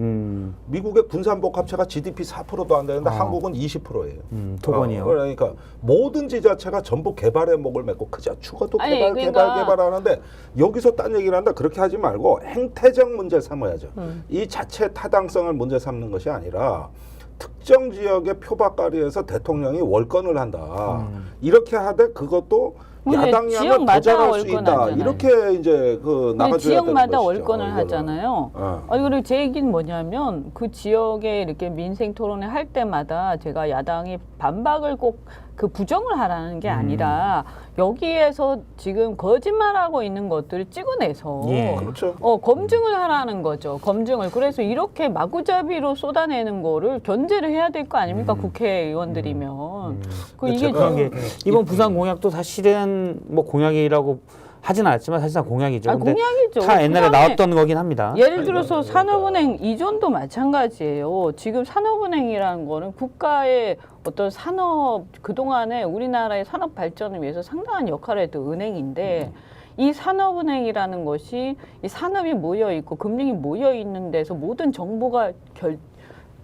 미국의 군산복합체가 GDP 4%도 안 되는데 한국은 20%예요. 토건이요. 그러니까 모든 지자체가 전부 개발의 목을 맺고 그저 죽어도 아니, 개발 그러니까- 개발하는데 여기서 딴 얘기를 한다 그렇게 하지 말고 행태적 문제 삼아야죠. 이 자체 타당성을 문제 삼는 것이 아니라 특정 지역의 표박거리에서 대통령이 월권을 한다. 이렇게 하되 그것도 근데 야당이 하면 더 지역마다 잘할 수 월권 있다. 하잖아요. 이렇게 이제 그 우리 나가줘야 되는 지역마다 것이죠. 월권을 이거는. 하잖아요. 아니, 그리고 제 얘기는 뭐냐면 그 지역에 이렇게 민생 토론회 할 때마다 제가 야당이 반박을 꼭 그 부정을 하라는 게 아니라 여기에서 지금 거짓말하고 있는 것들을 찍어내서 예. 그렇죠. 검증을 하라는 거죠. 검증을. 그래서 이렇게 마구잡이로 쏟아내는 거를 견제를 해야 될 거 아닙니까? 국회의원들이면. 이게 제가- 지금 이번 부산 공약도 사실은 뭐 공약이라고 하진 않았지만 사실상 공약이죠. 근데 공약이죠. 다 옛날에 부산에 나왔던 거긴 합니다. 예를 들어서 산업은행 이전도 마찬가지예요. 지금 산업은행이라는 거는 국가의 어떤 산업, 그동안에 우리나라의 산업 발전을 위해서 상당한 역할을 했던 은행인데 이 산업은행이라는 것이 이 산업이 모여 있고 금융이 모여 있는 데서 모든 정보가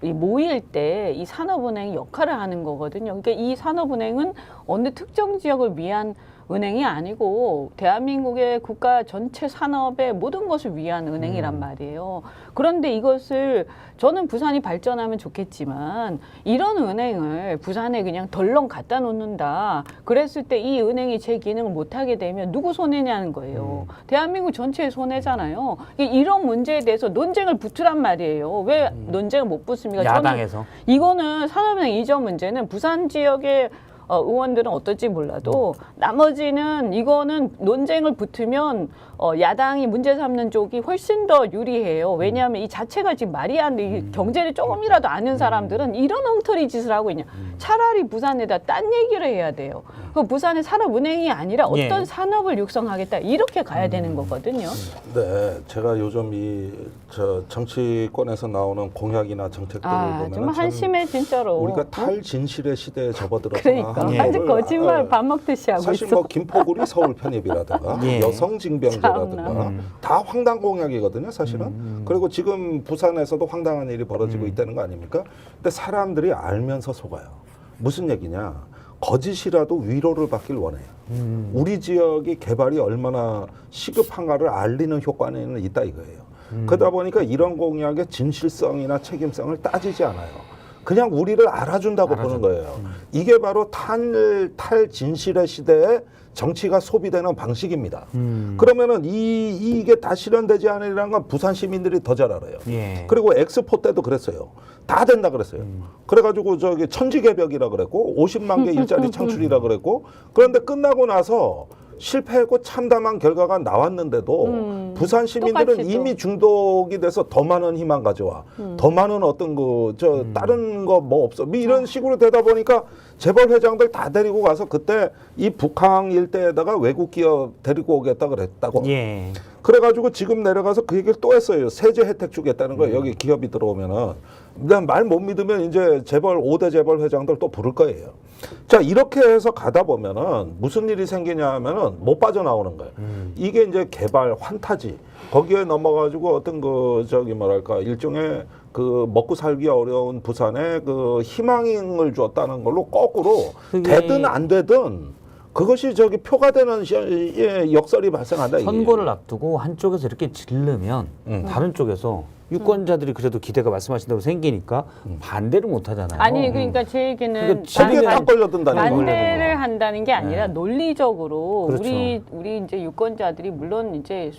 모일 때 이 산업은행이 역할을 하는 거거든요. 그러니까 이 산업은행은 어느 특정 지역을 위한 은행이 아니고 대한민국의 국가 전체 산업의 모든 것을 위한 은행이란 말이에요. 그런데 이것을 저는 부산이 발전하면 좋겠지만 이런 은행을 부산에 그냥 덜렁 갖다 놓는다. 그랬을 때 이 은행이 제 기능을 못하게 되면 누구 손해냐는 거예요. 대한민국 전체의 손해잖아요. 이런 문제에 대해서 논쟁을 붙으란 말이에요. 왜 논쟁을 못 붙습니까? 야당에서. 이거는 산업은행 이전 문제는 부산 지역의 의원들은 어떨지 몰라도 나머지는 이거는 논쟁을 붙으면 야당이 문제 삼는 쪽이 훨씬 더 유리해요. 왜냐하면 이 자체가 지금 말이 안 돼. 이 경제를 조금이라도 아는 사람들은 이런 엉터리 짓을 하고 있냐. 차라리 부산에다 딴 얘기를 해야 돼요. 그 부산의 산업은행이 아니라 어떤 예. 산업을 육성하겠다. 이렇게 가야 되는 거거든요. 네, 제가 요즘 저 정치권에서 나오는 공약이나 정책들을 보면 정말 한심해 진짜로. 우리가 탈진실의 시대에 접어들었구나. 그러니까 예. 아주 거짓말 밥 먹듯이 하고 사실 있어. 뭐 김포구리 서울 편입이라든가 예. 여성징병제라든가 참나. 다 황당 공약이거든요, 사실은. 그리고 지금 부산에서도 황당한 일이 벌어지고 있다는 거 아닙니까? 근데 사람들이 알면서 속아요. 무슨 얘기냐? 거짓이라도 위로를 받길 원해요. 우리 지역이 개발이 얼마나 시급한가를 알리는 효과는 있다 이거예요. 그러다 보니까 이런 공약의 진실성이나 책임성을 따지지 않아요. 그냥 우리를 알아준다고 보는 거예요. 이게 바로 탈진실의 시대에 정치가 소비되는 방식입니다. 그러면은 이게 다 실현되지 않으리라는 건 부산 시민들이 더 잘 알아요. 예. 그리고 엑스포 때도 그랬어요. 다 된다 그랬어요. 그래가지고 저기 천지개벽이라 그랬고 50만 개 일자리 창출이라 그랬고 그런데 끝나고 나서 실패했고 참담한 결과가 나왔는데도 부산 시민들은 똑같이 또. 이미 중독이 돼서 더 많은 희망 가져와. 더 많은 어떤 다른 거 뭐 없어. 뭐 이런 식으로 되다 보니까 재벌 회장들 다 데리고 가서 그때 이 북항 일대에다가 외국 기업 데리고 오겠다 그랬다고. 예. 그래가지고 지금 내려가서 그 얘기를 또 했어요. 세제 혜택 주겠다는 거예요. 여기 기업이 들어오면은. 말 못 믿으면 이제 재벌 5대 재벌 회장들 또 부를 거예요. 자, 이렇게 해서 가다 보면은 무슨 일이 생기냐 하면은 못 빠져나오는 거예요. 이게 이제 개발 환타지. 거기에 넘어가지고 어떤 일종의 그 먹고 살기 어려운 부산에 그 희망을 줬다는 걸로 거꾸로 그게 되든 안 되든 그것이 표가 되는 역설이 발생한다. 선거를 앞두고 한쪽에서 이렇게 질르면 다른 쪽에서 유권자들이 그래도 기대가 말씀하신 대로 생기니까 반대를 못 하잖아요. 아니 그러니까 제 얘기는 그러니까 거기에 반- 딱 걸려든다는 거예요. 반대를 한다는 게 아니라 네. 논리적으로 그렇죠. 우리 이제 유권자들이 물론 이제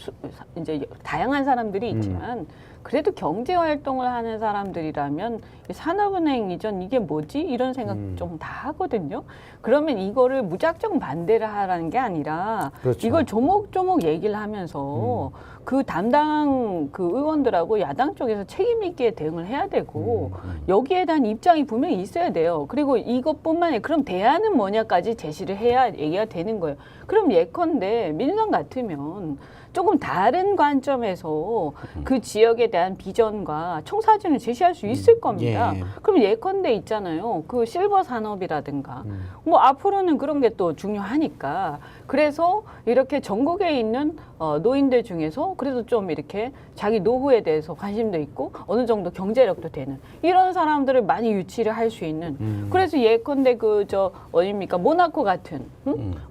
다양한 사람들이 있지만 그래도 경제 활동을 하는 사람들이라면 산업은행 이전 이게 뭐지 이런 생각 좀 다 하거든요. 그러면 이거를 무작정 반대를 하라는 게 아니라 그렇죠. 이걸 조목조목 얘기를 하면서 그 담당 그 의원들하고 야당 쪽에서 책임 있게 대응을 해야 되고 여기에 대한 입장이 분명히 있어야 돼요. 그리고 이것뿐만 아니라 그럼 대안은 뭐냐까지 제시를 해야 얘기가 되는 거예요. 그럼 예컨대 민주당 같으면 조금 다른 관점에서 그 지역에 대한 비전과 청사진을 제시할 수 있을 겁니다. 예. 그럼 예컨대 있잖아요. 그 실버 산업이라든가 뭐 앞으로는 그런 게 또 중요하니까 그래서 이렇게 전국에 있는 노인들 중에서 그래도 좀 이렇게 자기 노후에 대해서 관심도 있고 어느 정도 경제력도 되는 이런 사람들을 많이 유치를 할 수 있는 그래서 예컨대 어딥니까 모나코 같은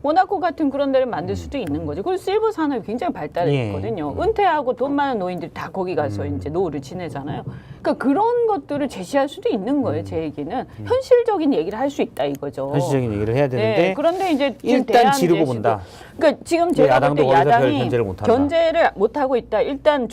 모나코 같은 그런 데를 만들 수도 있는 거죠. 그리고 실버 산업이 굉장히 발달했거든요. 은퇴하고 돈 많은 노인들이 다 거기 가서 이제 노후를 지내잖아요. 그러니까 그런 것들을 제시할 수도 있는 거예요. 제 얘기는 현실적인 얘기를 할 수 있다 이거죠. 현실적인 얘기를 해야 되는데 네, 그런데 이제 지금 일단 대안 지르고 제시도- 본다. 그러니까 지금 제가 볼 때 야당도 거기서 별 야당이 견제를 못한다. 견제를 못 하고 있다. 일단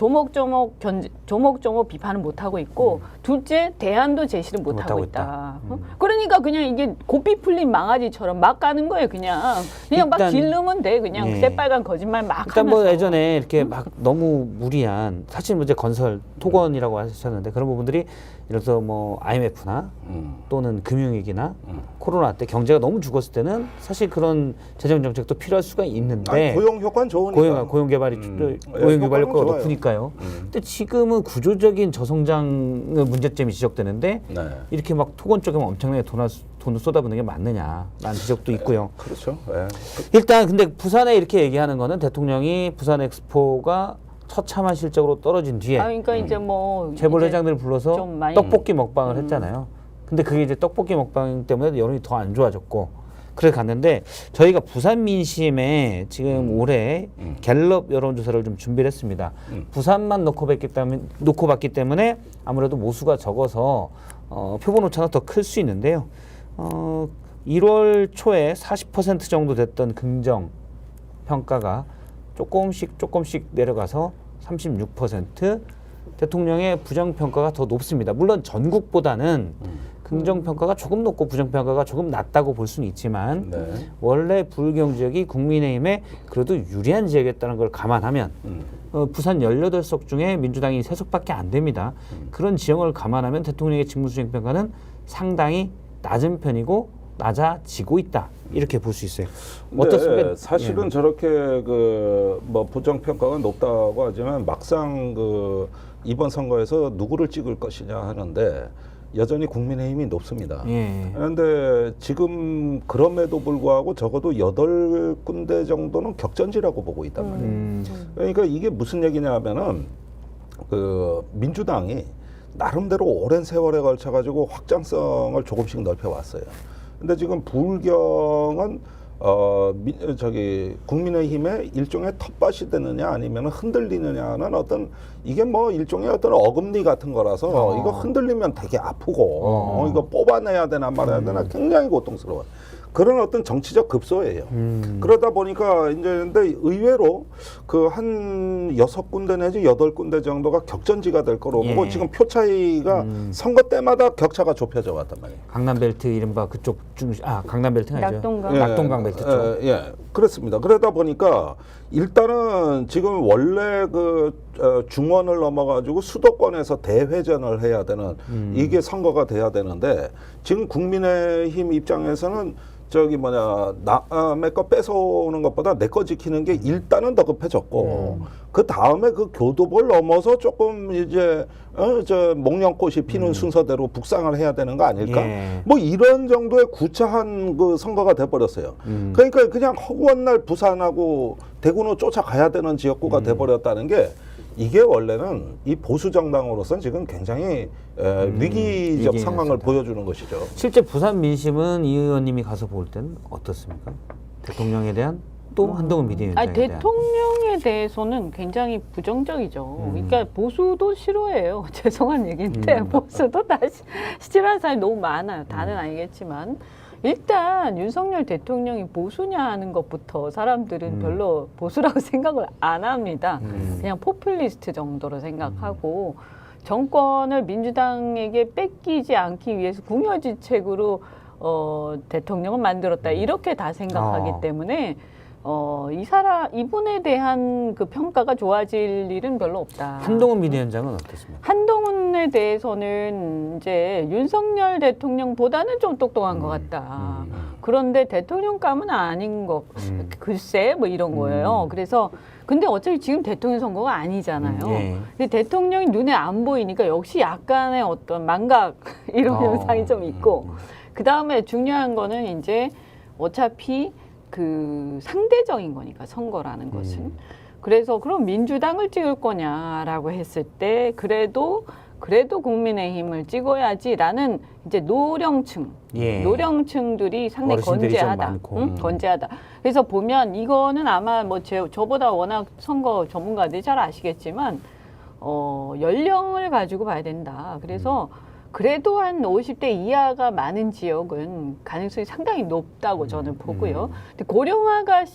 조목조목 비판을 못 하고 있고 둘째 대안도 제시를 못 하고 있다. 그러니까 그냥 이게 고삐 풀린 망아지처럼 막 가는 거예요. 그냥 막 일단- 질르면 돼. 그냥 예. 새빨간 거짓말 막 일단 하면서. 뭐 예전에 이렇게 막 너무 무리한 사실 이제 건설 토건이라고 하셨는데 그런 부분들이 예를 들어서 뭐 IMF나 또는 금융위기나 코로나 때 경제가 너무 죽었을 때는 사실 그런 재정 정책도 필요할 수가 있는데 고용 효과는 좋으니까. 고용 개발이 고용 개발 효과가 효과는 높으니까요. 근데 지금은 구조적인 저성장의 문제점이 지적되는데 네. 이렇게 막 토건 쪽에만 엄청나게 돈을 쏟아붓는 게 맞느냐라는 지적도 있고요. 그렇죠. 네. 일단 근데 부산에 이렇게 얘기하는 거는 대통령이 부산 엑스포가 처참한 실적으로 떨어진 뒤에 그러니까 이제 뭐 재벌 이제 회장들을 불러서 좀 많이- 떡볶이 먹방을 했잖아요. 근데 그게 이제 떡볶이 먹방 때문에 여론이 더 안 좋아졌고 그래 갔는데 저희가 부산 민심에 지금 올해 갤럽 여론조사를 좀 준비를 했습니다. 부산만 놓고 봤기 때문에 아무래도 모수가 적어서 표본 오차가 더 클 수 있는데요. 1월 초에 40% 정도 됐던 긍정 평가가 조금씩 내려가서 36%, 대통령의 부정 평가가 더 높습니다. 물론 전국보다는 긍정평가가 조금 높고 부정평가가 조금 낮다고 볼 수는 있지만 네. 원래 불경 지역이 국민의힘에 그래도 유리한 지역이었다는 걸 감안하면 부산 18석 중에 민주당이 3석밖에 안 됩니다. 그런 지형을 감안하면 대통령의 직무수행평가는 상당히 낮은 편이고 낮아지고 있다. 이렇게 볼 수 있어요. 어떻습니까? 사실은 예. 저렇게 뭐 부정평가가 높다고 하지만 막상 이번 선거에서 누구를 찍을 것이냐 하는데 여전히 국민의힘이 높습니다. 예. 그런데 지금 그럼에도 불구하고 적어도 8군데 정도는 격전지라고 보고 있단 말이에요. 그러니까 이게 무슨 얘기냐 하면은 민주당이 나름대로 오랜 세월에 걸쳐 가지고 확장성을 조금씩 넓혀 왔어요. 근데 지금 불경은 국민의힘의 일종의 텃밭이 되느냐 아니면 흔들리느냐는 이게 뭐 일종의 어떤 어금니 같은 거라서 이거 흔들리면 되게 아프고 이거 뽑아내야 되나 말아야 되나 굉장히 고통스러워요. 그런 어떤 정치적 급소예요. 그러다 보니까 이제 근데 의외로 한 6군데 내지 8군데 정도가 격전지가 될 거로 보고 지금 표 차이가 선거 때마다 격차가 좁혀져 왔단 말이에요. 강남벨트 이른바 그쪽 강남벨트가 아니죠. 낙동강. 낙동강 벨트 쪽. 예, 그렇습니다. 그러다 보니까 일단은 지금 원래 중원을 넘어가지고 수도권에서 대회전을 해야 되는 이게 선거가 돼야 되는데 지금 국민의힘 입장에서는 남의 거 뺏어오는 것보다 내 거 지키는 게 일단은 더 급해졌고 그 다음에 그 교도보를 넘어서 조금 이제 목련꽃이 피는 순서대로 북상을 해야 되는 거 아닐까? 예. 뭐 이런 정도의 구차한 선거가 돼버렸어요. 그러니까 그냥 허구한 날 부산하고 대구는 쫓아가야 되는 지역구가 돼버렸다는 게 이게 원래는 이 보수 정당으로서는 지금 굉장히 위기적 상황을 보여주는 것이죠. 실제 부산 민심은 이 의원님이 가서 볼 때는 어떻습니까? 대통령에 대한 또 한동훈 비대위원장에 대한. 대통령에 대해서는 굉장히 부정적이죠. 그러니까 보수도 싫어해요. 죄송한 얘기인데 보수도 다 싫어하는 사람이 너무 많아요. 다는 아니겠지만 일단 윤석열 대통령이 보수냐 하는 것부터 사람들은 별로 보수라고 생각을 안 합니다. 그냥 포퓰리스트 정도로 생각하고 정권을 민주당에게 뺏기지 않기 위해서 궁여지책으로 대통령을 만들었다 이렇게 다 생각하기 때문에 이분에 대한 그 평가가 좋아질 일은 별로 없다. 한동훈 비대위원장은 어떻습니까? 한동훈에 대해서는 이제 윤석열 대통령보다는 좀 똑똑한 것 같다. 그런데 대통령감은 아닌 것, 글쎄 뭐 이런 거예요. 그래서 근데 어차피 지금 대통령 선거가 아니잖아요. 예. 근데 대통령이 눈에 안 보이니까 역시 약간의 어떤 망각 이런 현상이 좀 있고 그 다음에 중요한 거는 이제 어차피 그 상대적인 거니까 선거라는 것은. 그래서 그럼 민주당을 찍을 거냐라고 했을 때 그래도 국민의힘을 찍어야지라는 이제 노령층들이 상당히 어르신들이 좀 건재하다. 많고. 건재하다. 그래서 보면 이거는 아마 뭐 저보다 워낙 선거 전문가들이 잘 아시겠지만 연령을 가지고 봐야 된다. 그래서 그래도 한 50대 이하가 많은 지역은 가능성이 상당히 높다고 저는 보고요. 근데 고령화가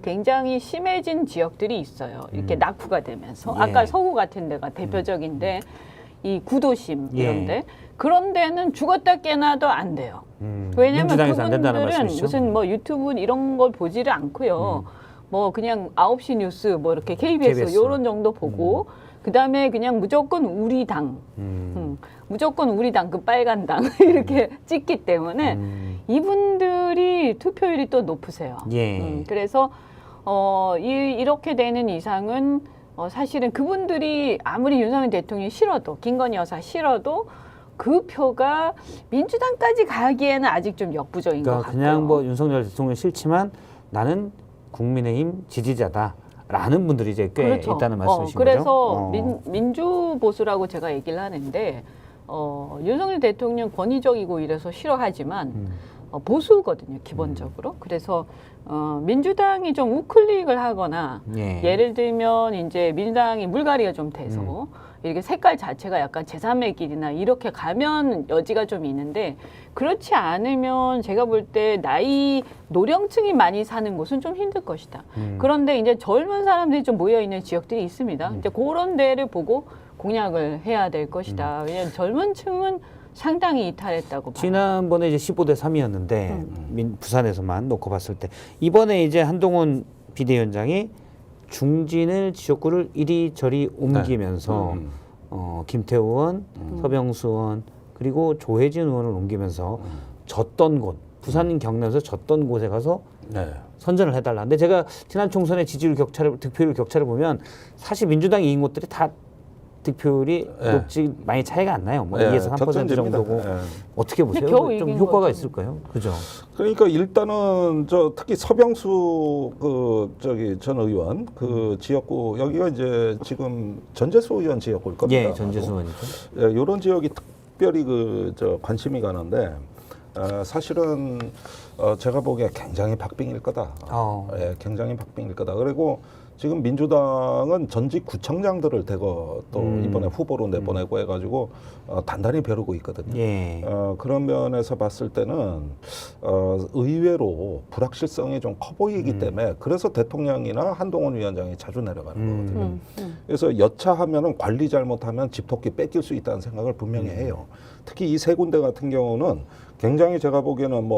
굉장히 심해진 지역들이 있어요. 이렇게 낙후가 되면서. 예. 아까 서구 같은 데가 대표적인데 이 구도심 이런데 예. 그런 데는 죽었다 깨나도 안 돼요. 왜냐하면 민주당에서 안 된다는 그분들은 말씀이시죠? 무슨 뭐 유튜브 이런 걸 보지를 않고요. 뭐 그냥 9시 뉴스 뭐 이렇게 KBS 이런 정도 보고 그다음에 그냥 무조건 우리 당 무조건 우리 당 그 빨간 당 이렇게 찍기 때문에 이분들이 투표율이 또 높으세요. 예. 그래서 이렇게 되는 이상은 사실은 그분들이 아무리 윤석열 대통령이 싫어도 김건희 여사 싫어도 그 표가 민주당까지 가기에는 아직 좀 역부족인 것 그러니까 같고요. 그냥 뭐 윤석열 대통령 싫지만 나는 국민의힘 지지자다라는 분들이 이제 꽤 그렇죠. 있다는 말씀이신 그래서 거죠? 민주보수라고 제가 얘기를 하는데 윤석열 대통령 권위적이고 이래서 싫어하지만 보수거든요, 기본적으로. 그래서 민주당이 좀 우클릭을 하거나 예. 예를 들면 이제 민주당이 물갈이가 좀 돼서 이렇게 색깔 자체가 약간 제3의 길이나 이렇게 가면 여지가 좀 있는데 그렇지 않으면 제가 볼 때 노령층이 많이 사는 곳은 좀 힘들 것이다. 그런데 이제 젊은 사람들이 좀 모여 있는 지역들이 있습니다. 이제 그런 데를 보고 공약을 해야 될 것이다. 왜냐하면 젊은 층은 상당히 이탈했다고 봐요. 지난번에 이제 15대 3이었는데 부산에서만 놓고 봤을 때 이번에 이제 한동훈 비대위원장이 중진을 지역구를 이리저리 옮기면서 김태우 의원, 서병수 의원 그리고 조혜진 의원을 옮기면서 졌던 곳 부산 경남에서 졌던 곳에 가서 네. 선전을 해달라. 근데 제가 지난 총선의 득표율 격차를 보면 사실 민주당이 이긴 곳들이 다 득표율이 네. 높지 많이 차이가 안 나요. 뭐 네, 2에서 3% 적정입니다. 정도고 네. 어떻게 보세요? 겨우 좀 이긴 효과가 거죠. 있을까요? 그죠? 그러니까 일단은 특히 서병수 전 의원 그 지역구 여기가 이제 지금 전재수 의원 지역구일 겁니다. 예, 전재수 의원이죠. 예, 이런 지역이 특별히 관심이 가는데 사실은 제가 보기에 굉장히 박빙일 거다. 예, 굉장히 박빙일 거다. 그리고 지금 민주당은 전직 구청장들을 대거 또 이번에 후보로 내보내고 해가지고 단단히 벼르고 있거든요. 예. 그런 면에서 봤을 때는 의외로 불확실성이 좀 커 보이기 때문에 그래서 대통령이나 한동훈 위원장이 자주 내려가는 거거든요. 그래서 여차하면은 관리 잘못하면 집토끼 뺏길 수 있다는 생각을 분명히 해요. 특히 이 세 군데 같은 경우는 굉장히 제가 보기에는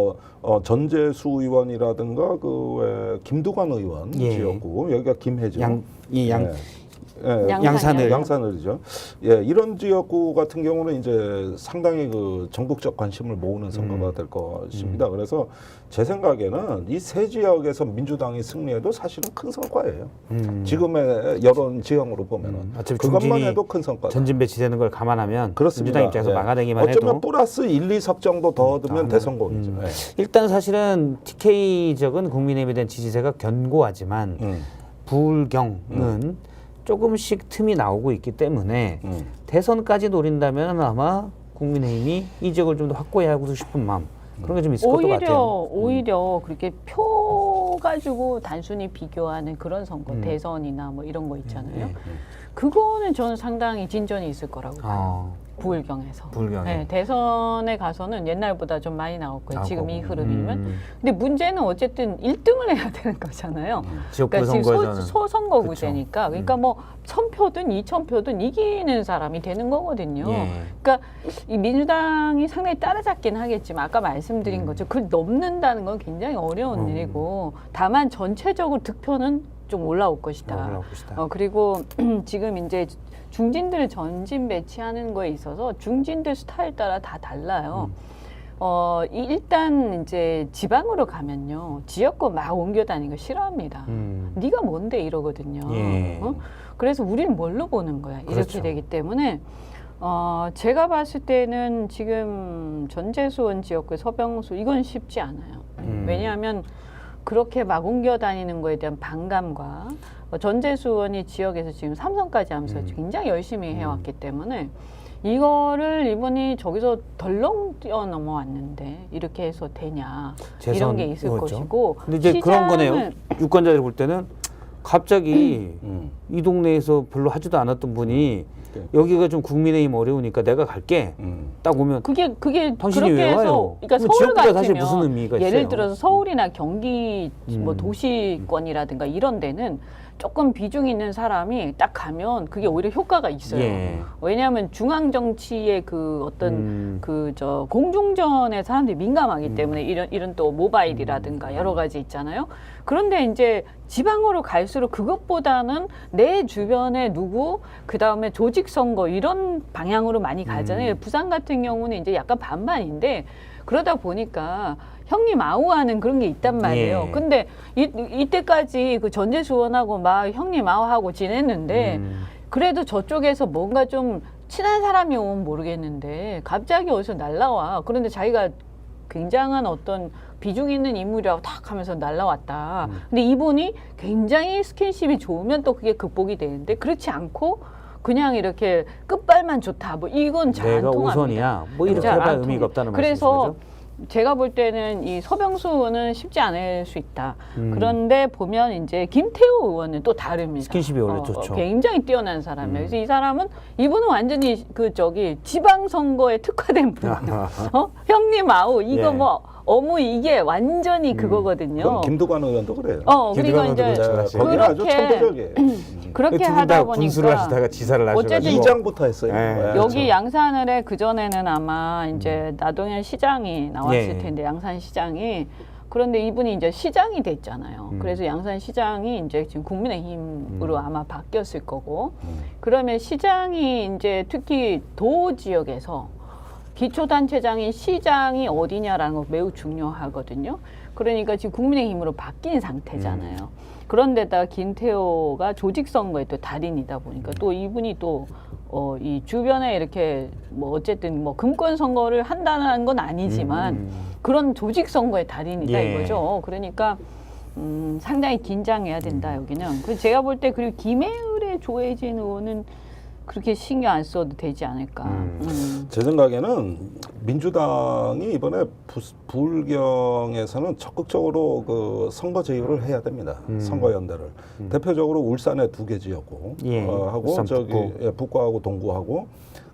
전재수 의원이라든가 왜 김두관 의원 예. 지역구 여기가 김혜정 양산을. 양산을이죠. 예, 이런 지역구 같은 경우는 이제 상당히 전국적 관심을 모으는 선거가 될 것입니다. 그래서 제 생각에는 이 세 지역에서 민주당이 승리해도 사실은 큰 성과예요. 지금의 여론 지형으로 보면은 어차피 그것만 중진이 해도 큰 성과다. 전진 배치되는 걸 감안하면 그렇습니다. 민주당 입장에서 예. 막아내기만 어쩌면 해도 플러스 1, 2석 정도 더 얻으면 대성공이죠. 예. 일단 사실은 TK 지역은 국민의힘에 대한 지지세가 견고하지만 부울경은 조금씩 틈이 나오고 있기 때문에 대선까지 노린다면 아마 국민의힘이 이 지역을 좀 더 확고히 하고 싶은 마음 그런 게 좀 있을 것 같아요. 오히려 그렇게 표 가지고 단순히 비교하는 그런 선거, 대선이나 뭐 이런 거 있잖아요. 그거는 저는 상당히 진전이 있을 거라고 봐요. 부울경에서. 부울경에. 네, 대선에 가서는 옛날보다 좀 많이 나왔고요. 지금 이 흐름이면. 음. 근데 문제는 어쨌든 1등을 해야 되는 거잖아요. 지역구 지금 선거에서는 소선거구제니까. 그러니까 뭐 1000표든 2000표든 이기는 사람이 되는 거거든요. 예. 그러니까 이 민주당이 상당히 따라잡긴 하겠지만 아까 말씀드린 거죠. 그걸 넘는다는 건 굉장히 어려운 일이고 다만 전체적으로 득표는 좀 올라올 것이다. 올라올 것이다. 그리고 지금 이제 중진들을 전진 배치하는 거에 있어서 중진들 스타일 따라 다 달라요. 일단 이제 지방으로 가면요. 지역구 막 옮겨 다니는 거 싫어합니다. 네가 뭔데 이러거든요. 예. 그래서 우리는 뭘로 보는 거야. 이렇게 그렇죠. 되기 때문에 제가 봤을 때는 지금 전재수원 지역구 서병수 이건 쉽지 않아요. 왜냐하면 그렇게 막 옮겨 다니는 거에 대한 반감과 전재수 의원이 지역에서 지금 삼선까지 하면서 굉장히 열심히 해왔기 때문에 이거를 이번이 저기서 덜렁 뛰어넘어왔는데 이렇게 해서 되냐 이런 게 있을 그거죠. 것이고 근데 이제 그런 거네요. 유권자들 볼 때는 갑자기 이 동네에서 별로 하지도 않았던 분이 여기가 좀 국민의힘 어려우니까 내가 갈게. 딱 오면 그게 당신이 왜 그렇게 해서 와요? 그러니까 그럼 서울 지역구가 같으면 사실 무슨 의미가 예를 있어요? 들어서 서울이나 경기 뭐 도시권이라든가 이런 데는 조금 비중 있는 사람이 딱 가면 그게 오히려 효과가 있어요. 예. 왜냐하면 중앙 정치의 그 어떤 공중전에 사람들이 민감하기 때문에 이런 또 모바일이라든가 여러 가지 있잖아요. 그런데 이제 지방으로 갈수록 그것보다는 내 주변에 누구 그다음에 조직 선거 이런 방향으로 많이 가잖아요. 부산 같은 경우는 이제 약간 반반인데 그러다 보니까 형님 아우하는 그런 게 있단 말이에요. 예. 근데 이때까지 그 전재수 의원하고 막 형님 아우하고 지냈는데 그래도 저쪽에서 뭔가 좀 친한 사람이 오면 모르겠는데 갑자기 어디서 날라와. 그런데 자기가 굉장한 어떤 비중 있는 인물이라고 탁 하면서 날라왔다. 근데 이분이 굉장히 스킨십이 좋으면 또 그게 극복이 되는데 그렇지 않고 그냥 이렇게 끝발만 좋다. 뭐 이건 잘 안 내가 통합니다. 우선이야. 뭐 이렇게 잘 해봐야 안 의미가 없다는 그래서 말씀이시죠? 제가 볼 때는 이 서병수는 쉽지 않을 수 있다. 그런데 보면 이제 김태우 의원은 또 다릅니다. 스킨십이 원래 좋죠. 굉장히 뛰어난 사람이에요. 그래서 이 사람은 이분은 완전히 지방선거에 특화된 분이에요. 형님 아우 이거 예. 뭐 어무 이게 완전히 그거거든요. 그럼 김두관 의원도 그래요. 그리고 김두관 이제 의원도 그렇죠. 거기는 아주 그렇게 천부적이에요. 그렇게 두분 하다 다 군수를 보니까 하시다가 지사를 하셔가지고 어쨌든 이장부터 했어요. 네. 네. 여기 양산을에 그 전에는 아마 이제 나동현 시장이 나왔을 예. 텐데 양산 시장이 그런데 이분이 이제 시장이 됐잖아요. 그래서 양산 시장이 이제 지금 국민의힘으로 아마 바뀌었을 거고 그러면 시장이 이제 특히 도 지역에서 기초단체장인 시장이 어디냐라는 거 매우 중요하거든요. 그러니까 지금 국민의힘으로 바뀐 상태잖아요. 그런데다가 김태호가 조직선거의 또 달인이다 보니까 또 이분이 또 이 주변에 이렇게 뭐 어쨌든 뭐 금권 선거를 한다는 건 아니지만 그런 조직선거의 달인이다 예. 이거죠. 그러니까 상당히 긴장해야 된다 여기는. 그리고 제가 볼 때 그리고 김해을의 조혜진 의원은 그렇게 신경 안 써도 되지 않을까. 제 생각에는 민주당이 이번에 부울경에서는 적극적으로 그 선거 제휴를 해야 됩니다. 선거 연대를 대표적으로 울산에 2개 지역구 예, 하고 울산 저기 북구. 예, 북구하고 동구하고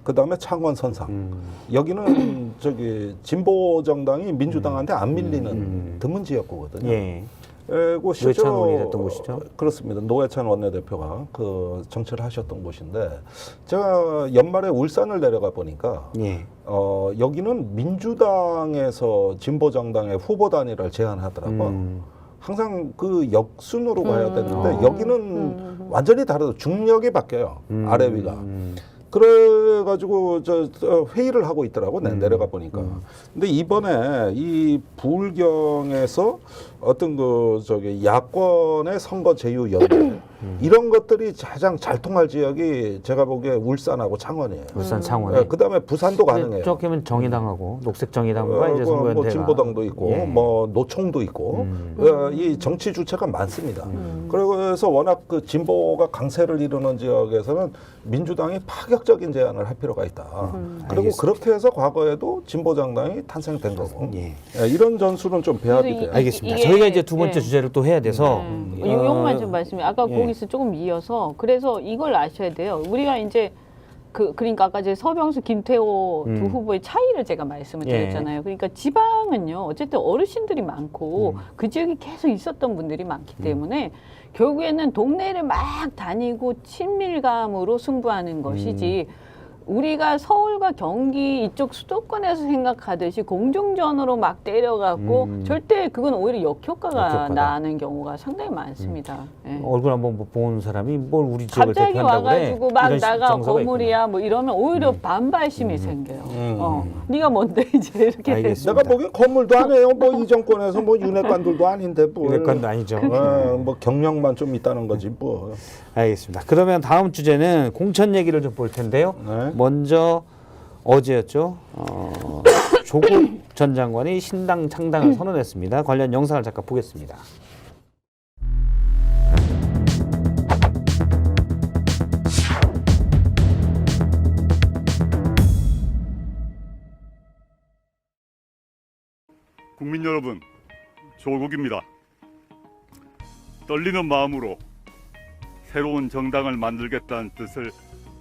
그 다음에 창원 선상 여기는 저기 진보 정당이 민주당한테 안 밀리는 드문 지역구거든요. 예. 그리고 노회찬 실제로 의원이 됐던 곳이죠? 그렇습니다. 노회찬 원내대표가 그 정치를 하셨던 곳인데 제가 연말에 울산을 내려가 보니까 예. 여기는 민주당에서 진보 정당의 후보 단일화를 제안하더라고요. 항상 그 역순으로 가야 되는데 여기는 완전히 다르다. 중력이 바뀌어요. 아래 위가. 그래가지고 회의를 하고 있더라고 내려가 보니까. 근데 이번에 이 부울경에서 어떤 그 저기 야권의 선거 제휴 연대 이런 것들이 가장 잘 통할 지역이 제가 보기에 울산하고 창원이에요. 울산 창원에. 그 다음에 부산도 가능해요. 저기면 정의당하고 녹색 정의당과 이제 선거연대가 뭐 진보당도 있고 예. 뭐 노총도 있고 이 정치 주체가 많습니다. 그래서 워낙 그 진보가 강세를 이루는 지역에서는 민주당이 파격적인 제안을 할 필요가 있다. 그리고 알겠습니다. 그렇게 해서 과거에도 진보 정당이 탄생된 거고 예. 이런 전술은 좀 배합이 돼요. 알겠습니다. 이게- 저희가 이제 두 번째 예. 주제를 또 해야 돼서 요것만 좀 말씀해. 아까 예. 거기서 조금 이어서 그래서 이걸 아셔야 돼요. 우리가 이제 그러니까 아까 제 서병수, 김태호 두 후보의 차이를 제가 말씀을 예. 드렸잖아요. 그러니까 지방은요, 어쨌든 어르신들이 많고 그 지역에 계속 있었던 분들이 많기 때문에 결국에는 동네를 막 다니고 친밀감으로 승부하는 것이지. 우리가 서울과 경기 이쪽 수도권에서 생각하듯이 공중전으로 막 때려갖고 절대 그건 오히려 역효과가 역효과다. 나는 경우가 상당히 많습니다. 예. 얼굴 한번 못 본 사람이 뭘 우리 지역을 갑자기 대표한다고 그래? 와가지고 막 이런 나가 정서가 거물이야 뭐 이러면 오히려 반발심이 생겨요. 네가 뭔데 이제 이렇게 알겠습니다. 돼서. 내가 보기엔 건물도 안 해요. 뭐 이 정권에서 뭐 윤회관들도 아닌데 뭐. 윤회관도 아니죠. 뭐 경력만 좀 있다는 거지 뭐. 알겠습니다. 그러면 다음 주제는 공천 얘기를 좀 볼 텐데요. 네. 먼저 어제였죠. 조국 전 장관이 신당 창당을 선언했습니다. 관련 영상을 잠깐 보겠습니다. 국민 여러분, 조국입니다. 떨리는 마음으로 새로운 정당을 만들겠다는 뜻을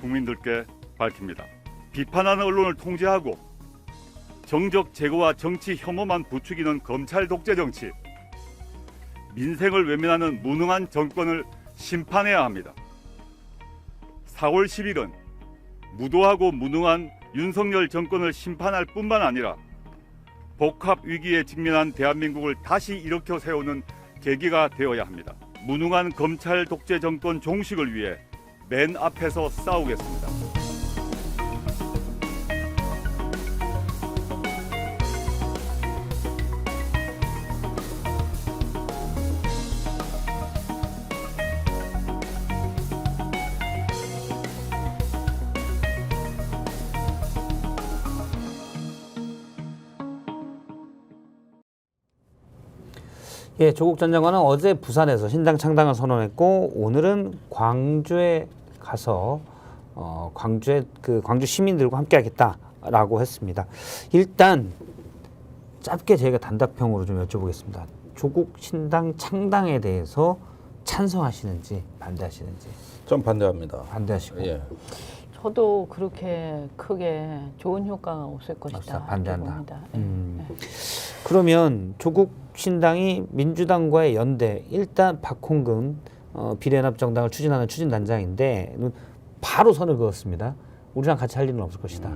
국민들께 밝힙니다. 비판하는 언론을 통제하고 정적 제거와 정치 혐오만 부추기는 검찰 독재 정치, 민생을 외면하는 무능한 정권을 심판해야 합니다. 4월 10일은 무도하고 무능한 윤석열 정권을 심판할 뿐만 아니라 복합 위기에 직면한 대한민국을 다시 일으켜 세우는 계기가 되어야 합니다. 무능한 검찰 독재 정권 종식을 위해 맨 앞에서 싸우겠습니다. 예, 조국 전 장관은 어제 부산에서 신당 창당을 선언했고 오늘은 광주에 가서 광주 시민들과 함께하겠다라고 했습니다. 일단 짧게 저희가 단답형으로 좀 여쭤보겠습니다. 조국 신당 창당에 대해서 찬성하시는지 반대하시는지. 좀 반대합니다. 반대하시고. 예. 저도 그렇게 크게 좋은 효과가 없을 것이다. 없다, 반대한다. 봅니다. 그러면 조국 신당이 민주당과의 연대, 일단 박홍근 비례연합정당을 추진하는 추진단장인데 바로 선을 그었습니다. 우리랑 같이 할 일은 없을 것이다.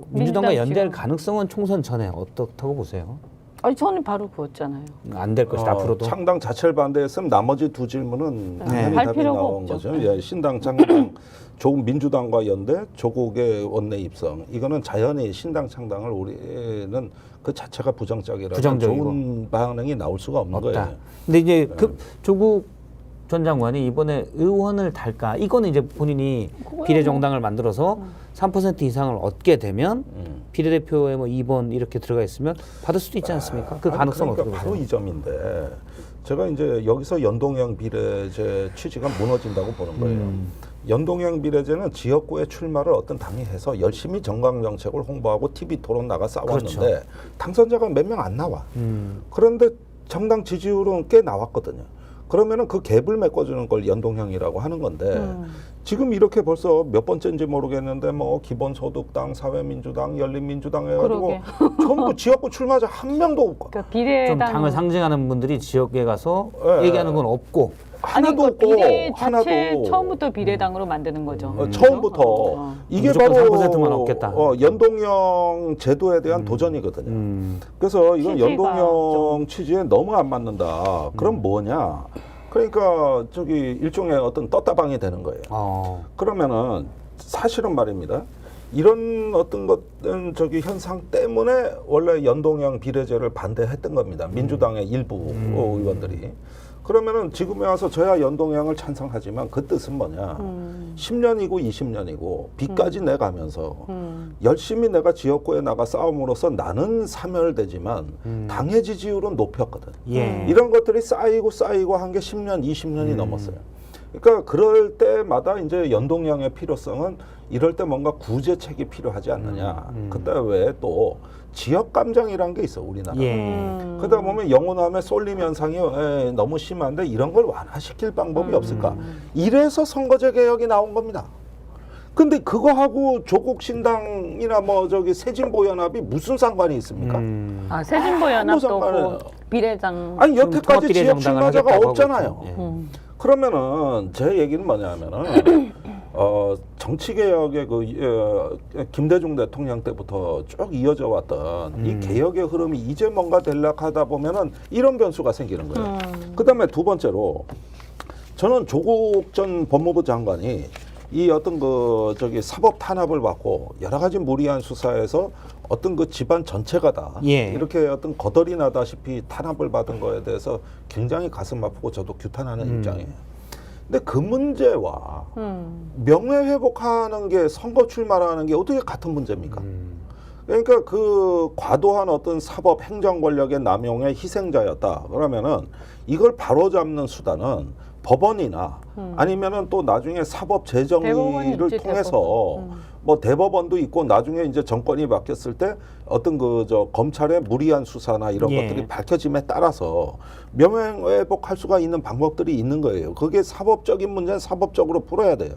민주당과 연대할 가능성은 총선 전에 어떻다고 보세요? 아니 저는 바로 그었잖아요. 안 될 것이다 앞으로도. 창당 자체를 반대했으면 나머지 두 질문은 당연히 할 답이 필요가 나온 없죠. 거죠. 예, 신당, 창당, 조국 민주당과 연대, 조국의 원내 입성. 이거는 자연히 신당 창당을 우리는 그 자체가 부정적이라서 부정적이고. 좋은 반응이 나올 수가 없는 없다. 거예요. 근데 이제 조국 전 장관이 이번에 의원을 달까? 이거는 이제 본인이 비례정당을 만들어서 3% 이상을 얻게 되면 비례대표에 뭐 2번 이렇게 들어가 있으면 받을 수도 있지 않습니까? 그 아니, 가능성 그러니까 어떻게 바로 보세요? 이 점인데 제가 이제 여기서 연동형 비례제 취지가 무너진다고 보는 거예요. 연동형 비례제는 지역구에 출마를 어떤 당이 해서 열심히 정강 정책을 홍보하고 TV 토론 나가 싸웠는데 그렇죠. 당선자가 몇 명 안 나와. 그런데 정당 지지율은 꽤 나왔거든요. 그러면은 그 갭을 메꿔주는 걸 연동형이라고 하는 건데 지금 이렇게 벌써 몇 번째인지 모르겠는데 뭐 기본소득당, 사회민주당, 열린민주당 해가지고 전부 지역구 출마자 한 명도 없고 그러니까 좀 비례당 당을 상징하는 분들이 지역에 가서 예. 얘기하는 건 없고 아니 하나도 그 없고 비례 자체 하나도 처음부터 비례당으로 만드는 거죠. 처음부터 이게 무조건 바로 3%만 얻겠다. 연동형 제도에 대한 도전이거든요. 그래서 이건 취지가 연동형 취지에 너무 안 맞는다. 그럼 뭐냐? 그러니까 저기 일종의 어떤 떴다방이 되는 거예요. 그러면은 사실은 말입니다. 이런 어떤 것은 저기 현상 때문에 원래 연동형 비례제를 반대했던 겁니다. 민주당의 일부 의원들이. 그러면은 지금에 와서 저야 연동형을 찬성하지만 그 뜻은 뭐냐? 10년이고 20년이고 빚까지 내가면서 열심히 내가 지역구에 나가 싸움으로써 나는 사멸되지만 당의 지지율은 높였거든. 예. 이런 것들이 쌓이고 한 게 10년, 20년이 넘었어요. 그러니까 그럴 때마다 이제 연동형의 필요성은 이럴 때 뭔가 구제책이 필요하지 않느냐. 그때 왜 또 지역 감정이란 게 있어 우리나라. 예. 그러다 보면 영혼함의 쏠림 현상이 너무 심한데 이런 걸 완화시킬 방법이 없을까? 이래서 선거제 개혁이 나온 겁니다. 근데 그거하고 조국 신당이나 뭐 저기 새진보 연합이 무슨 상관이 있습니까? 아 새진보 연합도 상관은- 그 비례당 아니 여태까지 통합 지역 비례정당을 출마자가 하겠다고 없잖아요. 하고 있죠. 예. 그러면은 제 얘기는 뭐냐면은 정치 개혁의 김대중 대통령 때부터 쭉 이어져 왔던 이 개혁의 흐름이 이제 뭔가 되려하다 보면은 이런 변수가 생기는 거예요. 그다음에 두 번째로 저는 조국 전 법무부 장관이 이 어떤 그 저기 사법 탄압을 받고 여러 가지 무리한 수사에서 어떤 그 집안 전체가 다 예. 이렇게 어떤 거덜이 나다시피 탄압을 받은 거에 대해서 굉장히 가슴 아프고 저도 규탄하는 입장이에요. 근데 그 문제와 명예 회복하는 게 선거 출마라는 게 어떻게 같은 문제입니까? 그러니까 그 과도한 어떤 사법 행정 권력의 남용의 희생자였다. 그러면은 이걸 바로잡는 수단은 법원이나 아니면은 또 나중에 사법 대법원이 재정의를 있지, 통해서 대법원. 뭐 대법원도 있고 나중에 이제 정권이 바뀌었을 때 어떤 그 저 검찰의 무리한 수사나 이런 예. 것들이 밝혀짐에 따라서 명예회복할 수가 있는 방법들이 있는 거예요. 그게 사법적인 문제는 사법적으로 풀어야 돼요.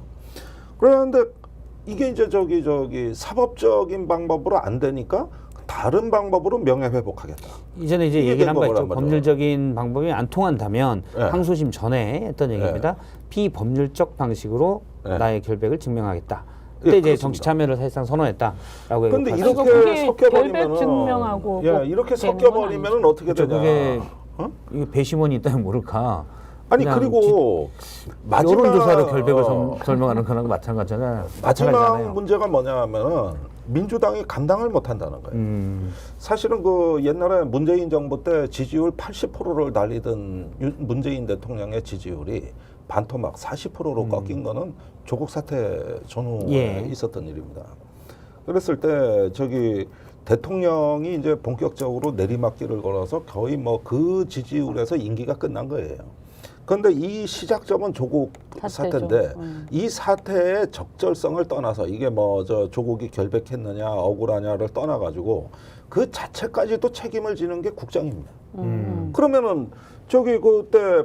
그런데 이게 이제 저기 사법적인 방법으로 안 되니까 다른 방법으로 명예회복하겠다. 이전에 이제 이게 얘기를 한 바 된 있죠. 거란 법률적인 방법이 안 통한다면 네. 항소심 전에 했던 얘기입니다. 비법률적 방식으로 네. 나의 결백을 증명하겠다. 예, 그때 이제 그렇습니다. 정치 참여를 사실상 선언했다라고 근데 얘기할 수 이렇게 있어요. 그게 섞여버리면은 결백 증명하고 예, 꼭 이렇게 되는 건 섞여버리면은 어떻게 그렇죠. 되냐? 그게 어? 이게 배심원이 있다면 모를까. 아니 그냥 그리고 마지막 여론조사로 결백을 설명하는 거랑 마찬가지잖아요. 마지막 마찬가지잖아요. 문제가 뭐냐면은 민주당이 감당을 못한다는 거예요. 사실은 그 옛날에 문재인 정부 때 지지율 80%를 달리던 문재인 대통령의 지지율이 반토막 40%로 꺾인 거는 조국 사태 전후에 예. 있었던 일입니다. 그랬을 때 저기 대통령이 이제 본격적으로 내리막길을 걸어서 거의 뭐 그 지지율에서 임기가 끝난 거예요. 그런데 이 시작점은 조국 사태죠. 사태인데 이 사태의 적절성을 떠나서 이게 뭐 저 조국이 결백했느냐 억울하냐를 떠나가지고 그 자체까지도 책임을 지는 게 국정입니다. 그러면은 저기 그때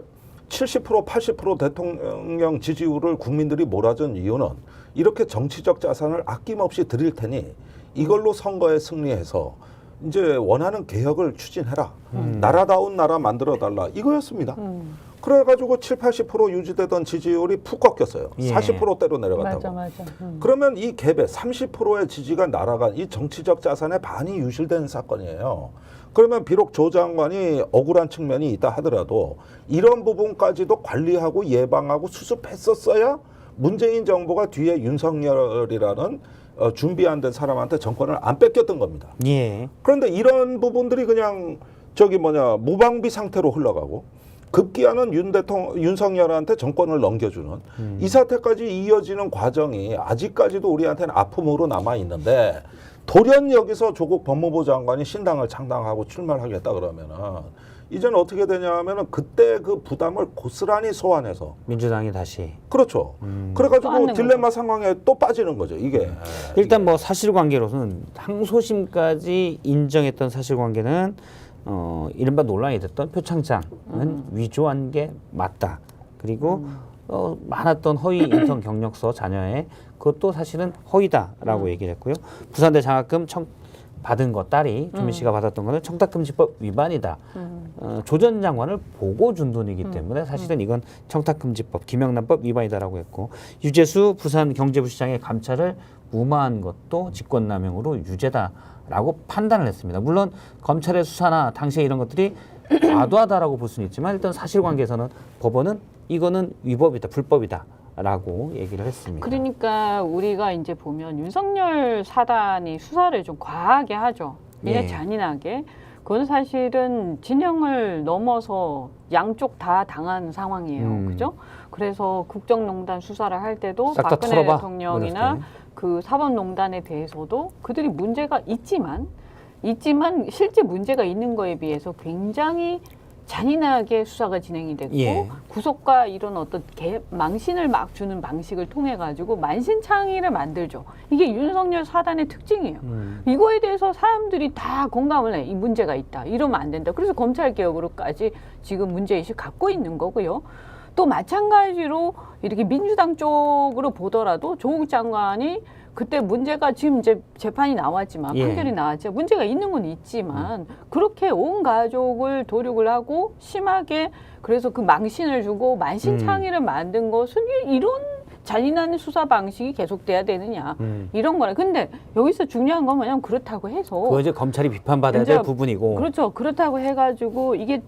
70% 80% 대통령 지지율을 국민들이 몰아준 이유는 이렇게 정치적 자산을 아낌없이 드릴 테니 이걸로 선거에 승리해서 이제 원하는 개혁을 추진해라. 나라다운 나라 만들어달라. 이거였습니다. 그래가지고 7, 80% 유지되던 지지율이 푹 꺾였어요. 예. 40%대로 내려갔다고. 맞아. 그러면 이 갭에 30%의 지지가 날아간 이 정치적 자산의 반이 유실된 사건이에요. 그러면 비록 조 장관이 억울한 측면이 있다 하더라도 이런 부분까지도 관리하고 예방하고 수습했었어야 문재인 정부가 뒤에 윤석열이라는 준비 안 된 사람한테 정권을 안 뺏겼던 겁니다. 예. 그런데 이런 부분들이 그냥 무방비 상태로 흘러가고 급기야는 윤석열한테 정권을 넘겨주는 이 사태까지 이어지는 과정이 아직까지도 우리한테는 아픔으로 남아 있는데 돌연 여기서 조국 법무부 장관이 신당을 창당하고 출마를 하겠다 그러면은 이제는 어떻게 되냐 하면은 그때 그 부담을 고스란히 소환해서 민주당이 다시 그렇죠. 또 그래가지고 앉는 딜레마 상황에 또 빠지는 거죠. 이게 일단 뭐 사실관계로서는 항소심까지 인정했던 사실관계는 이른바 논란이 됐던 표창장은 위조한 게 맞다. 그리고 많았던 허위 인턴 경력서 자녀의 그것도 사실은 허위다라고 얘기를 했고요. 부산대 장학금 받은 것 딸이 조민 씨가 받았던 거는 청탁금지법 위반이다. 조 전 장관을 보고 준 돈이기 때문에 사실은 이건 청탁금지법, 김영란법 위반이다라고 했고 유재수 부산경제부시장의 감찰을 무마한 것도 직권남용으로 유죄다라고 판단을 했습니다. 물론 검찰의 수사나 당시에 이런 것들이 과도하다라고 볼 수는 있지만 일단 사실관계에서는 법원은 이거는 위법이다, 불법이다라고 얘기를 했습니다. 그러니까 우리가 이제 보면 윤석열 사단이 수사를 좀 과하게 하죠. 굉장히 예. 잔인하게. 그건 사실은 진영을 넘어서 양쪽 다 당한 상황이에요. 그죠? 그래서 국정농단 수사를 할 때도 싹다 박근혜 털어봐. 대통령이나 그랬어요. 그 사법농단에 대해서도 그들이 문제가 있지만 실제 문제가 있는 거에 비해서 굉장히 잔인하게 수사가 진행이 됐고 예. 구속과 이런 어떤 망신을 막 주는 방식을 통해 가지고 만신창이를 만들죠. 이게 윤석열 사단의 특징이에요. 이거에 대해서 사람들이 다 공감을 해. 이 문제가 있다. 이러면 안 된다. 그래서 검찰 개혁으로까지 지금 문제의식 갖고 있는 거고요. 또 마찬가지로 이렇게 민주당 쪽으로 보더라도 조국 장관이 그때 문제가 지금 이제 재판이 나왔지만 예. 판결이 나왔지만 문제가 있는 건 있지만 그렇게 온 가족을 도륙을 하고 심하게 그래서 그 망신을 주고 만신창이를 만든 것은 이런 잔인한 수사 방식이 계속돼야 되느냐 이런 거라. 근데 여기서 중요한 건 뭐냐면 그렇다고 해서 그거 이제 검찰이 비판받아야 될 이제 부분이고 그렇죠. 그렇다고 해가지고 이게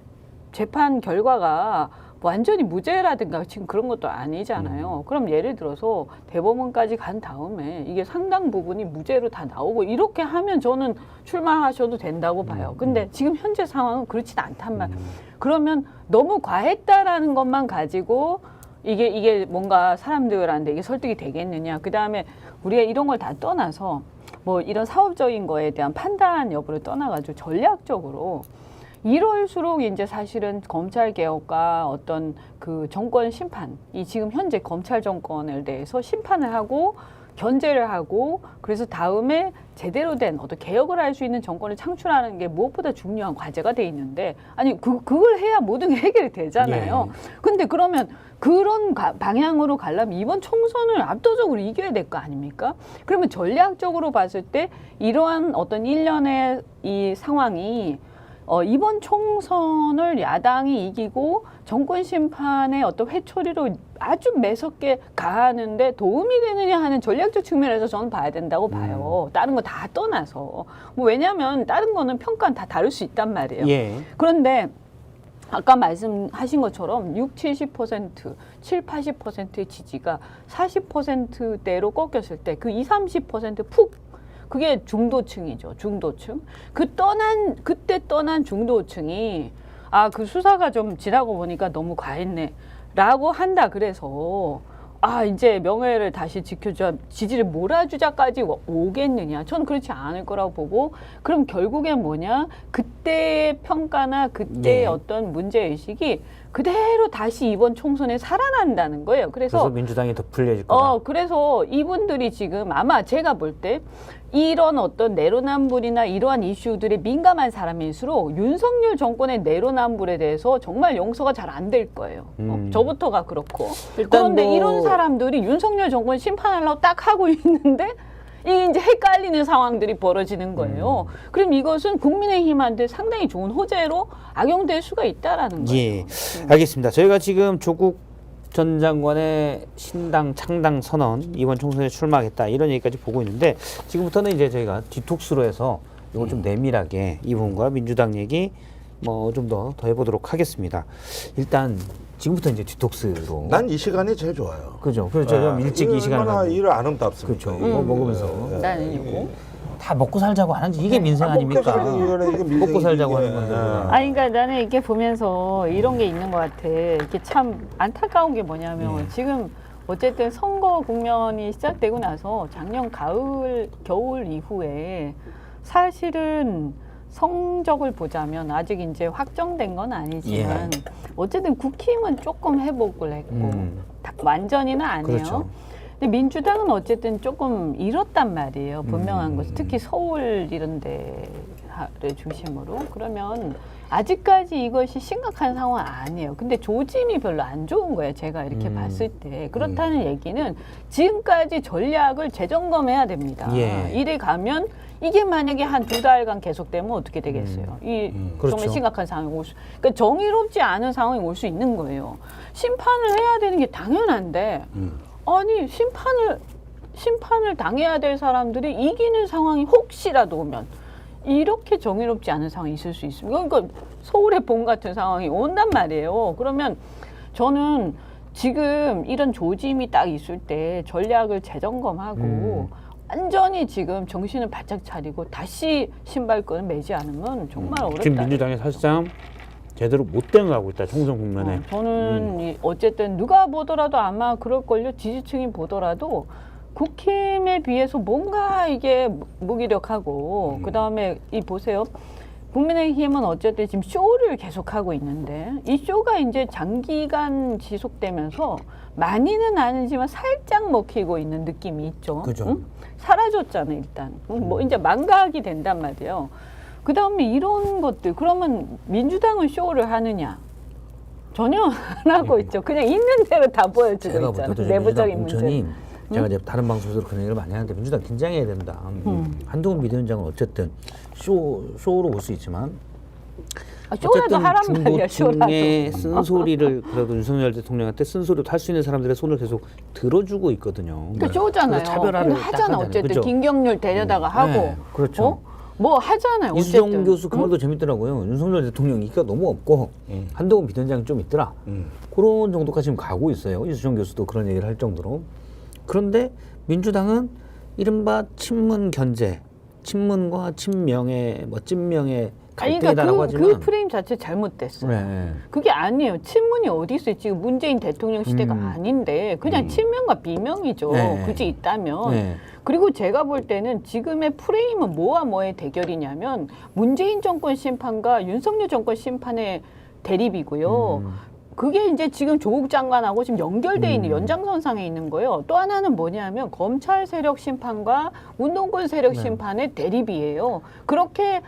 재판 결과가 완전히 무죄라든가 지금 그런 것도 아니잖아요. 그럼 예를 들어서 대법원까지 간 다음에 이게 상당 부분이 무죄로 다 나오고 이렇게 하면 저는 출마하셔도 된다고 봐요. 근데 지금 현재 상황은 그렇진 않단 말이에요. 그러면 너무 과했다라는 것만 가지고 이게 뭔가 사람들한테 이게 설득이 되겠느냐. 그다음에 우리가 이런 걸 다 떠나서 뭐 이런 사업적인 거에 대한 판단 여부를 떠나가지고 전략적으로 이럴수록 이제 사실은 검찰 개혁과 어떤 그 정권 심판, 이 지금 현재 검찰 정권에 대해서 심판을 하고 견제를 하고 그래서 다음에 제대로 된 어떤 개혁을 할 수 있는 정권을 창출하는 게 무엇보다 중요한 과제가 돼 있는데 아니 그걸 해야 모든 게 해결이 되잖아요. 근데 그러면 그런 방향으로 가려면 이번 총선을 압도적으로 이겨야 될 거 아닙니까? 그러면 전략적으로 봤을 때 이러한 어떤 일련의 이 상황이 이번 총선을 야당이 이기고 정권 심판의 어떤 회초리로 아주 매섭게 가하는데 도움이 되느냐 하는 전략적 측면에서 저는 봐야 된다고 봐요. 다른 거 다 떠나서. 뭐 왜냐하면 다른 거는 평가는 다 다를 수 있단 말이에요. 예. 그런데 아까 말씀하신 것처럼 60, 70%, 7, 80%의 지지가 40%대로 꺾였을 때 그 20, 30% 그게 중도층이죠. 중도층. 그때 떠난 중도층이 그 수사가 좀 지나고 보니까 너무 과했네. 라고 한다 그래서 이제 명예를 다시 지켜줘 지지를 몰아주자까지 오겠느냐. 저는 그렇지 않을 거라고 보고 그럼 결국엔 뭐냐. 그때의 평가나 그때의 어떤 문제의식이 그대로 다시 이번 총선에 살아난다는 거예요. 그래서 민주당이 더 불리해질 거다. 그래서 이분들이 지금 아마 제가 볼 때 이런 어떤 내로남불이나 이러한 이슈들에 민감한 사람일수록 윤석열 정권의 내로남불에 대해서 정말 용서가 잘 안 될 거예요. 저부터가 그렇고. 일단 그런데 뭐 이런 사람들이 윤석열 정권 심판하려고 딱 하고 있는데 이게 이제 헷갈리는 상황들이 벌어지는 거예요. 그럼 이것은 국민의힘한테 상당히 좋은 호재로 악용될 수가 있다라는 거예요. 예, 알겠습니다. 저희가 지금 조국 전 장관의 신당 창당 선언, 이번 총선에 출마하겠다 이런 얘기까지 보고 있는데, 지금부터는 이제 저희가 디톡스로 해서 이걸 좀 내밀하게 이 부분과 민주당 얘기 뭐 좀 더 해보도록 하겠습니다. 일단 지금부터 이제 디톡스로. 난 이 시간이 제일 좋아요. 그죠. 그래서 좀 일찍 이 시간을 얼마나 가지고. 일을 아름답습니까? 그렇죠. 이거 먹으면서 나는 이거. 다 먹고 살자고 하는지 이게 민생 아닙니까? 먹고 살자고 하는 건데. 아니, 그러니까 나는 이게 보면서 이런 게 있는 것 같아. 이게 참 안타까운 게 뭐냐면 지금 어쨌든 선거 국면이 시작되고 나서 작년 겨울 이후에 사실은 성적을 보자면 아직 이제 확정된 건 아니지만 어쨌든 국힘은 조금 회복을 했고 완전히는 아니에요. 그렇죠. 근데 민주당은 어쨌든 조금 잃었단 말이에요. 분명한 것은 특히 서울 이런 데를 중심으로. 그러면 아직까지 이것이 심각한 상황 아니에요. 근데 조짐이 별로 안 좋은 거예요. 제가 이렇게 봤을 때. 그렇다는 얘기는 지금까지 전략을 재점검해야 됩니다. 예. 이래 가면 이게 만약에 한 2달간 계속되면 어떻게 되겠어요? 이 그렇죠. 정말 심각한 상황이 올 수, 그러니까 정의롭지 않은 상황이 올 수 있는 거예요. 심판을 해야 되는 게 당연한데, 아니 심판을 당해야 될 사람들이 이기는 상황이 혹시라도 오면 이렇게 정의롭지 않은 상황이 있을 수 있습니다. 그러니까 서울의 봄 같은 상황이 온단 말이에요. 그러면 저는 지금 이런 조짐이 딱 있을 때 전략을 재점검하고 완전히 지금 정신을 바짝 차리고 다시 신발끈을 매지 않으면 정말 어렵다. 지금 민주당이 사실상 제대로 못 대응하고 있다. 총선 국면에. 저는 어쨌든 누가 보더라도 아마 그럴걸요. 지지층이 보더라도 국힘에 비해서 뭔가 이게 무기력하고 그다음에 이 보세요. 국민의힘은 어쨌든 지금 쇼를 계속하고 있는데 이 쇼가 이제 장기간 지속되면서 많이는 아니지만 살짝 먹히고 있는 느낌이 있죠. 그죠. 응? 사라졌잖아요, 일단. 뭐 이제 망각이 된단 말이에요. 그다음에 이런 것들 그러면 민주당은 쇼를 하느냐? 전혀 안 하고 있죠. 그냥 있는 대로 다 보여주고 제가 있잖아요. 볼 때도 내부적인 민주당 문제. 공천이 제가 이제 다른 방송에서 그런 얘기를 많이 하는데 민주당 긴장해야 된다. 한동훈 비대위원장은 어쨌든 쇼로 볼 수 있지만 쇼라도 하란 말이야. 쇼라도. 중도층의 쓴소리를 그래도 윤석열 대통령한테 쓴소리도 할 수 있는 사람들의 손을 계속 들어주고 있거든요. 그러니까 쇼잖아요. 그래서 차별화를 근데 하잖아. 딱 어쨌든 그죠? 김경률 데려다가 하고. 네, 그렇죠. 뭐 하잖아요. 이수정 어쨌든. 교수 그 말도 재밌더라고요. 윤석열 대통령 인기가 너무 없고 한동훈 비대위원장이 좀 있더라. 그런 정도까지 지금 가고 있어요. 이수정 교수도 그런 얘기를 할 정도로. 그런데 민주당은 이른바 친문 견제, 친문과 친명의 뭐 찐명의 갈등이다라고 하지만 그 프레임 자체 잘못됐어요. 네. 그게 아니에요. 친문이 어디 있어요? 지금 문재인 대통령 시대가 아닌데 그냥 친명과 비명이죠. 네. 굳이 있다면. 네. 그리고 제가 볼 때는 지금의 프레임은 뭐와 뭐의 대결이냐면 문재인 정권 심판과 윤석열 정권 심판의 대립이고요. 그게 이제 지금 조국 장관하고 지금 연결돼 있는 연장선상에 있는 거예요. 또 하나는 뭐냐면 검찰 세력 심판과 운동권 세력 심판의 대립이에요. 그렇게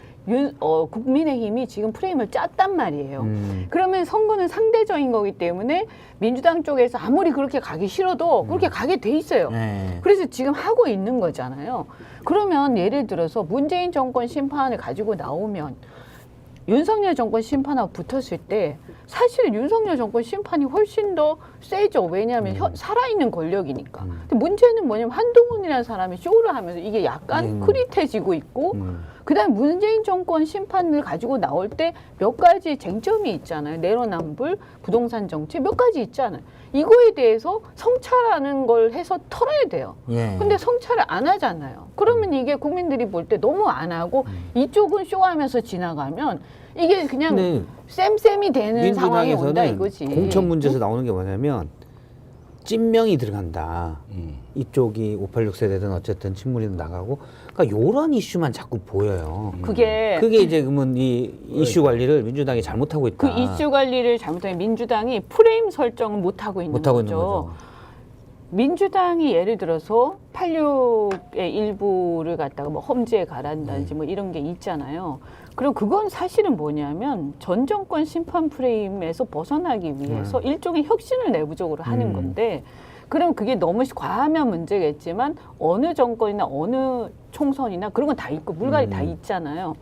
국민의힘이 지금 프레임을 짰단 말이에요. 그러면 선거는 상대적인 거기 때문에 민주당 쪽에서 아무리 그렇게 가기 싫어도 그렇게 가게 돼 있어요. 네. 그래서 지금 하고 있는 거잖아요. 그러면 예를 들어서 문재인 정권 심판을 가지고 나오면 윤석열 정권 심판하고 붙었을 때 사실 윤석열 정권 심판이 훨씬 더 세죠. 왜냐하면 살아있는 권력이니까. 근데 문제는 뭐냐면 한동훈이라는 사람이 쇼를 하면서 이게 약간 흐릿해지고 있고 그다음에 문재인 정권 심판을 가지고 나올 때 몇 가지 쟁점이 있잖아요. 내로남불, 부동산 정책 몇 가지 있잖아요. 이거에 대해서 성찰하는 걸 해서 털어야 돼요. 예. 근데 성찰을 안 하잖아요. 그러면 이게 국민들이 볼 때 너무 안 하고 이쪽은 쇼하면서 지나가면 이게 그냥 근데 쌤쌤이 되는 상황이 온다 민주당에서는 이거지. 공천 문제에서 나오는 게 뭐냐면 찐명이 들어간다. 이쪽이 586 세대든 어쨌든 친문이든 나가고, 그러니까 이런 이슈만 자꾸 보여요. 그게 이제 그러면 이 이슈 관리를 민주당이 잘못하고 있다. 그 이슈 관리를 잘못하면 민주당이 프레임 설정을 못 하고 있는 거죠. 민주당이 예를 들어서 86의 일부를 갖다가 뭐 험지에 가란다든지 뭐 이런 게 있잖아요. 그리고 그건 사실은 뭐냐면 전 정권 심판 프레임에서 벗어나기 위해서 일종의 혁신을 내부적으로 하는 건데 그럼 그게 너무 과하면 문제겠지만 어느 정권이나 어느 총선이나 그런 건 다 있고 물갈이 다 있잖아요.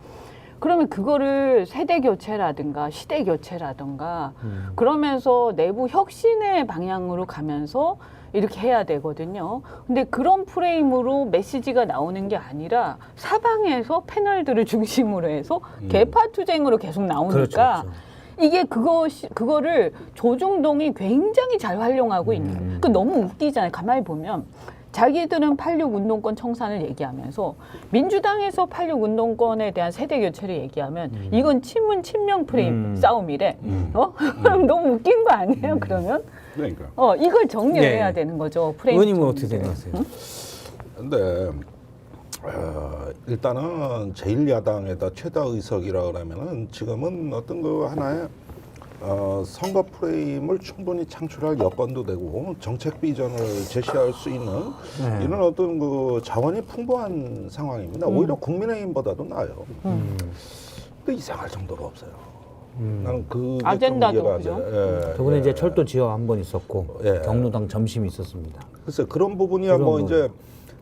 그러면 그거를 세대 교체라든가 시대 교체라든가 그러면서 내부 혁신의 방향으로 가면서 이렇게 해야 되거든요. 근데 그런 프레임으로 메시지가 나오는 게 아니라 사방에서 패널들을 중심으로 해서 개파 투쟁으로 계속 나오니까 그렇죠. 이게 그거를 조중동이 굉장히 잘 활용하고 있는 거예요. 그 너무 웃기잖아요. 가만히 보면 자기들은 86 운동권 청산을 얘기하면서 민주당에서 86 운동권에 대한 세대 교체를 얘기하면 이건 친문 친명 프레임 싸움이래. 그럼 너무 웃긴 거 아니에요? 그러면 그러니까. 이걸 정리를 네. 해야 되는 거죠. 프레임. 의원님은 어떻게 생각하세요? 근데 일단은 제1야당에다 최다 의석이라 그러면은 지금은 어떤 그 하나의 선거 프레임을 충분히 창출할 여건도 되고 정책 비전을 제시할 수 있는 이런 어떤 그 자원이 풍부한 상황입니다. 오히려 국민의힘보다도 나아요. 근데 이상할 정도로 없어요. 나는 그게 아젠다도 좀 이해가 안 그죠? 돼요. 저번에 이제 철도 지역 한 번 있었고 예. 경로당 점심이 있었습니다. 글쎄 그런 부분이야 그런 뭐 부분. 이제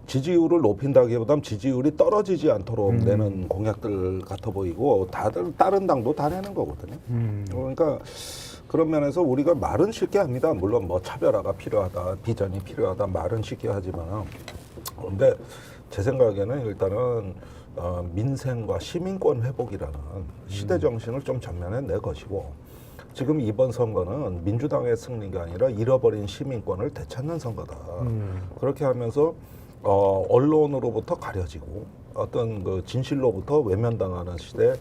지지율을 높인다기보다는 지지율이 떨어지지 않도록 내는 공약들 같아 보이고 다른 당도 다 내는 거거든요. 그러니까 그런 면에서 우리가 말은 쉽게 합니다. 물론 뭐 차별화가 필요하다, 비전이 필요하다 말은 쉽게 하지만 그런데 제 생각에는 일단은 민생과 시민권 회복이라는 시대 정신을 좀 전면에 내 것이고 지금 이번 선거는 민주당의 승리가 아니라 잃어버린 시민권을 되찾는 선거다. 그렇게 하면서 언론으로부터 가려지고 어떤 그 진실로부터 외면당하는 시대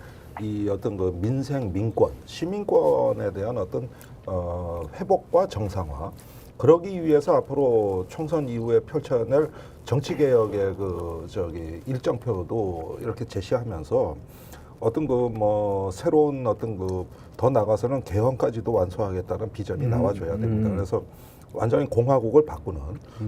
이 어떤 그 민생 민권 시민권에 대한 어떤 회복과 정상화 그러기 위해서 앞으로 총선 이후에 펼쳐낼 정치 개혁의 그 일정표도 이렇게 제시하면서 어떤 그 뭐 새로운 어떤 그 더 나가서는 개헌까지도 완수하겠다는 비전이 나와줘야 됩니다. 그래서 완전히 공화국을 바꾸는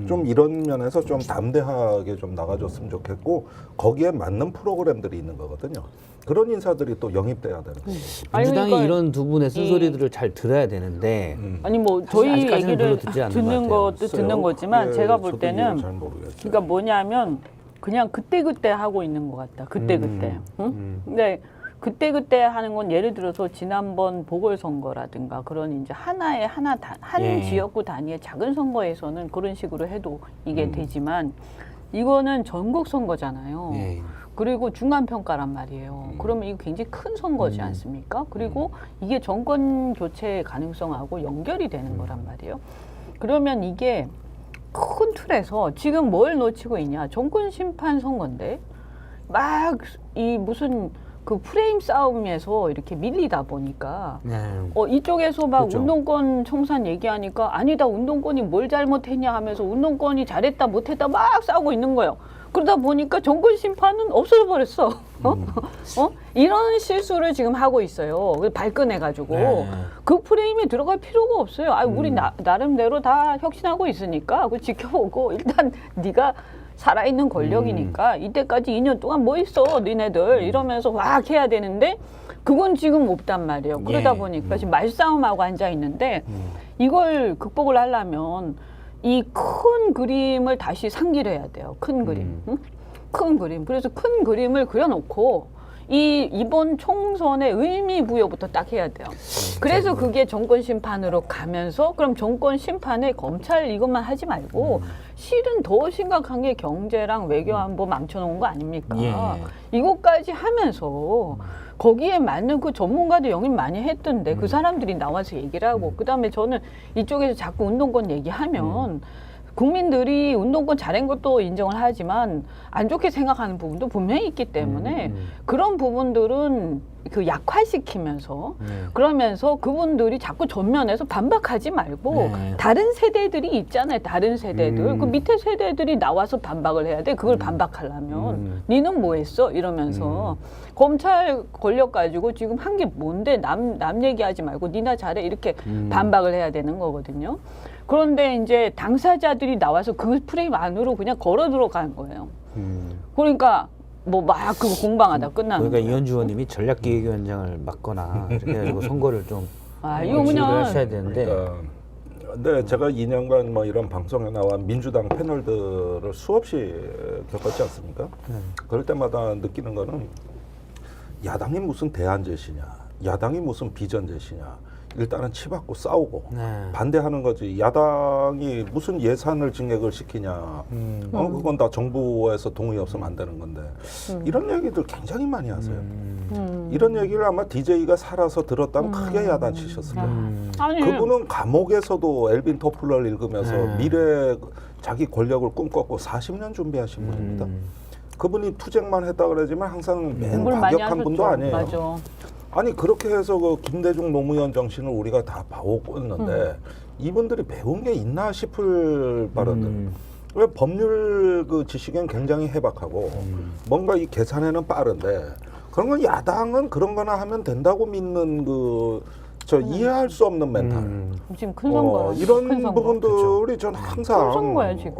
좀 이런 면에서 좀 담대하게 좀 나가줬으면 좋겠고 거기에 맞는 프로그램들이 있는 거거든요. 그런 인사들이 또 영입돼야 되는 거죠. 아니, 민주당이 그러니까 이런 두 분의 쓴소리들을 잘 들어야 되는데 아니 뭐 사실 저희 아직까지는 얘기를 별로 듣지 않는 듣는 것 것도 듣는 거지만 예, 제가 볼 저도 때는 이해를 잘 모르겠어요. 그러니까 뭐냐면 그냥 그때 하고 있는 것 같다. 그때. 응? 근데 그때 하는 건 예를 들어서 지난번 보궐선거라든가 그런 이제 한 예. 지역구 단위의 작은 선거에서는 그런 식으로 해도 이게 되지만 이거는 전국 선거잖아요. 예. 그리고 중간 평가란 말이에요. 그러면 이거 굉장히 큰 선거지 않습니까? 그리고 이게 정권 교체 가능성하고 연결이 되는 거란 말이에요. 그러면 이게 큰 틀에서 지금 뭘 놓치고 있냐? 정권 심판 선거인데 막 이 무슨 그 프레임 싸움에서 이렇게 밀리다 보니까 네. 이쪽에서 막 그렇죠. 운동권 청산 얘기하니까 아니다 운동권이 뭘 잘못했냐 하면서 운동권이 잘했다 못했다 막 싸우고 있는 거예요. 그러다 보니까 정권 심판은 없어져 버렸어. 이런 실수를 지금 하고 있어요. 발끈해가지고 네. 그 프레임에 들어갈 필요가 없어요. 우리 나름대로 다 혁신하고 있으니까 그거 지켜보고 일단 네가 살아있는 권력이니까 이때까지 2년 동안 뭐 있어 니네들 이러면서 막 해야 되는데 그건 지금 없단 말이에요. 그러다 예. 보니까 지금 말싸움하고 앉아 있는데 이걸 극복을 하려면 이 큰 그림을 다시 상기를 해야 돼요. 큰 그림. 응? 큰 그림. 그래서 큰 그림을 그려놓고 이번 총선의 의미 부여부터 딱 해야 돼요. 그래서 그게 정권 심판으로 가면서 그럼 정권 심판에 검찰 이것만 하지 말고 실은 더 심각한 게 경제랑 외교안보 망쳐놓은 거 아닙니까? 예. 이것까지 하면서 거기에 맞는 그 전문가도 영입 많이 했던데 그 사람들이 나와서 얘기를 하고 그다음에 저는 이쪽에서 자꾸 운동권 얘기하면 국민들이 운동권 잘한 것도 인정을 하지만 안 좋게 생각하는 부분도 분명히 있기 때문에 그런 부분들은 그 약화시키면서 그러면서 그분들이 자꾸 전면에서 반박하지 말고 네. 다른 세대들이 있잖아요. 다른 세대들. 그 밑에 세대들이 나와서 반박을 해야 돼. 그걸 반박하려면 니는 뭐 했어? 이러면서 검찰 권력 가지고 지금 한 게 뭔데 남 얘기하지 말고 니나 잘해 이렇게 반박을 해야 되는 거거든요. 그런데 이제 당사자들이 나와서 그 프레임 안으로 그냥 걸어 들어가는 거예요. 그러니까 뭐 막 그거 공방하다 끝나는 그러니까 거예요. 이현주 의원님이 전략기획위원장을 맡거나 이렇게 해가지고 선거를 좀 이거 지휘를 그냥 하셔야 되는데 그러니까 근데 제가 2년간 뭐 이런 방송에 나와 민주당 패널들을 수없이 겪었지 않습니까? 그럴 때마다 느끼는 거는 야당이 무슨 대안 제시냐, 야당이 무슨 비전 제시냐. 일단은 치받고 싸우고 네. 반대하는 거지. 야당이 무슨 예산을 증액을 시키냐. 그건 다 정부에서 동의 없으면 안 되는 건데. 이런 얘기들 굉장히 많이 하세요. 이런 얘기를 아마 DJ가 살아서 들었다면 크게 야단치셨을 거예요. 아니, 그분은 감옥에서도 엘빈 토플러를 읽으면서 미래 자기 권력을 꿈꿨고 40년 준비하신 분입니다. 그분이 투쟁만 했다 그러지만 항상 맨 공부를 많이 과격한 분도 하셨죠. 아니에요. 맞아. 아니 그렇게 해서 그 김대중 노무현 정신을 우리가 다 봐오고 있는데 이분들이 배운 게 있나 싶을 발언들. 왜 법률 그 지식은 굉장히 해박하고 뭔가 이 계산에는 빠른데 그런 건 야당은 그런 거나 하면 된다고 믿는 그 저 이해할 수 없는 멘탈. 지금 큰 선거라. 이런 큰 선거. 부분들이 전 항상 큰 선거야, 지금.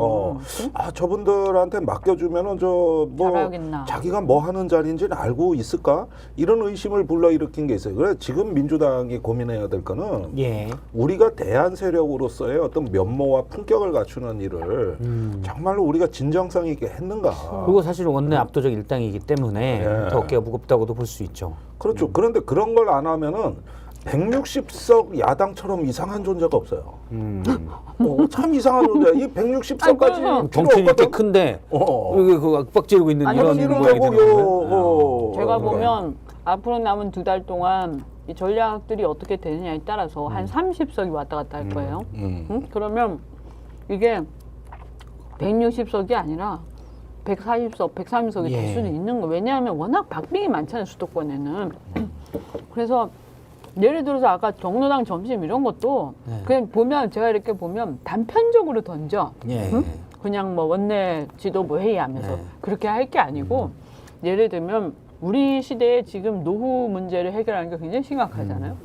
아 저분들한테 맡겨주면은 저 뭐 잘하겠나. 자기가 뭐 하는 자리인지는 알고 있을까 이런 의심을 불러일으킨 게 있어요. 그래 지금 민주당이 고민해야 될 거는 예. 우리가 대안 세력으로서의 어떤 면모와 품격을 갖추는 일을 정말로 우리가 진정성 있게 했는가. 그리고 사실 원내 압도적 일당이기 때문에 예. 더 어깨가 무겁다고도 볼 수 있죠. 그렇죠. 그런데 그런 걸 안 하면은 160석 야당처럼 이상한 존재가 없어요. 참 이상한 존재. 이 160석까지 덩치는 이렇게 큰데 여기 그 윽박지르고 있는 아니, 이런 지금 모양이 되는 거예요. 제가 보면 앞으로 남은 2달 동안 이 전략들이 어떻게 되느냐에 따라서 한 30석이 왔다 갔다 할 거예요. 응? 그러면 이게 160석이 아니라 140석, 130석이 예. 될 수는 있는 거예요. 왜냐하면 워낙 박빙이 많잖아요, 수도권에는. 그래서 예를 들어서 아까 경로당 점심 이런 것도 네. 그냥 보면 제가 이렇게 보면 단편적으로 던져. 예. 응? 그냥 뭐 원내 지도부 회의하면서 네. 그렇게 할 게 아니고 예를 들면 우리 시대에 지금 노후 문제를 해결하는 게 굉장히 심각하잖아요.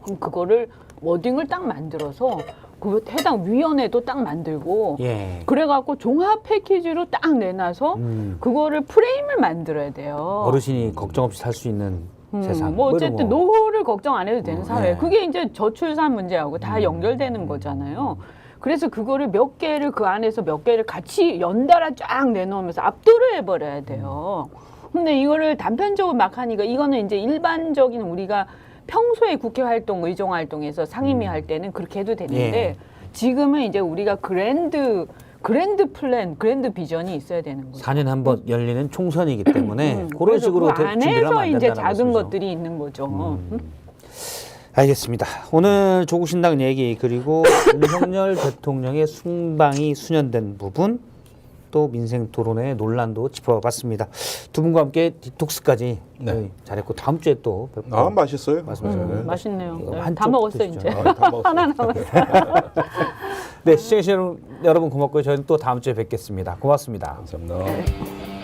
그럼 그거를 워딩을 딱 만들어서 그 해당 위원회도 딱 만들고 예. 그래갖고 종합 패키지로 딱 내놔서 그거를 프레임을 만들어야 돼요. 어르신이 걱정 없이 살 수 있는 세상. 뭐 이런 어쨌든 거. 노후를 걱정 안 해도 되는 사회. 네. 그게 이제 저출산 문제하고 다 연결되는 거잖아요. 그래서 그거를 몇 개를 그 안에서 몇 개를 같이 연달아 쫙 내놓으면서 압도를 해버려야 돼요. 근데 이거를 단편적으로 막 하니까 이거는 이제 일반적인 우리가 평소에 국회 활동, 의정 활동에서 상임위 할 때는 그렇게 해도 되는데 예. 지금은 이제 우리가 그랜드 플랜, 그랜드 비전이 있어야 되는 거죠. 4년에 한 번 열리는 총선이기 때문에 그런 그래서 식으로 그 준비를 하면 안에서 안 이제 된다는 작은 말씀이죠. 것들이 있는 거죠. 알겠습니다. 오늘 조국신당 얘기 그리고 윤석열 대통령의 순방이 수년된 부분 또 민생 토론회 논란도 짚어봤습니다. 두 분과 함께 디톡스까지 네. 잘했고 다음 주에 또 뵙고 아 맛있어요. 말씀하세요. 맛있네요. 이거 네, 한쪽 다 먹었어요 드시죠. 이제. 다 먹었어요. 하나 남았어요. 네, 시청자 여러분 고맙고요. 저희는 또 다음 주에 뵙겠습니다. 고맙습니다. 감사합니다.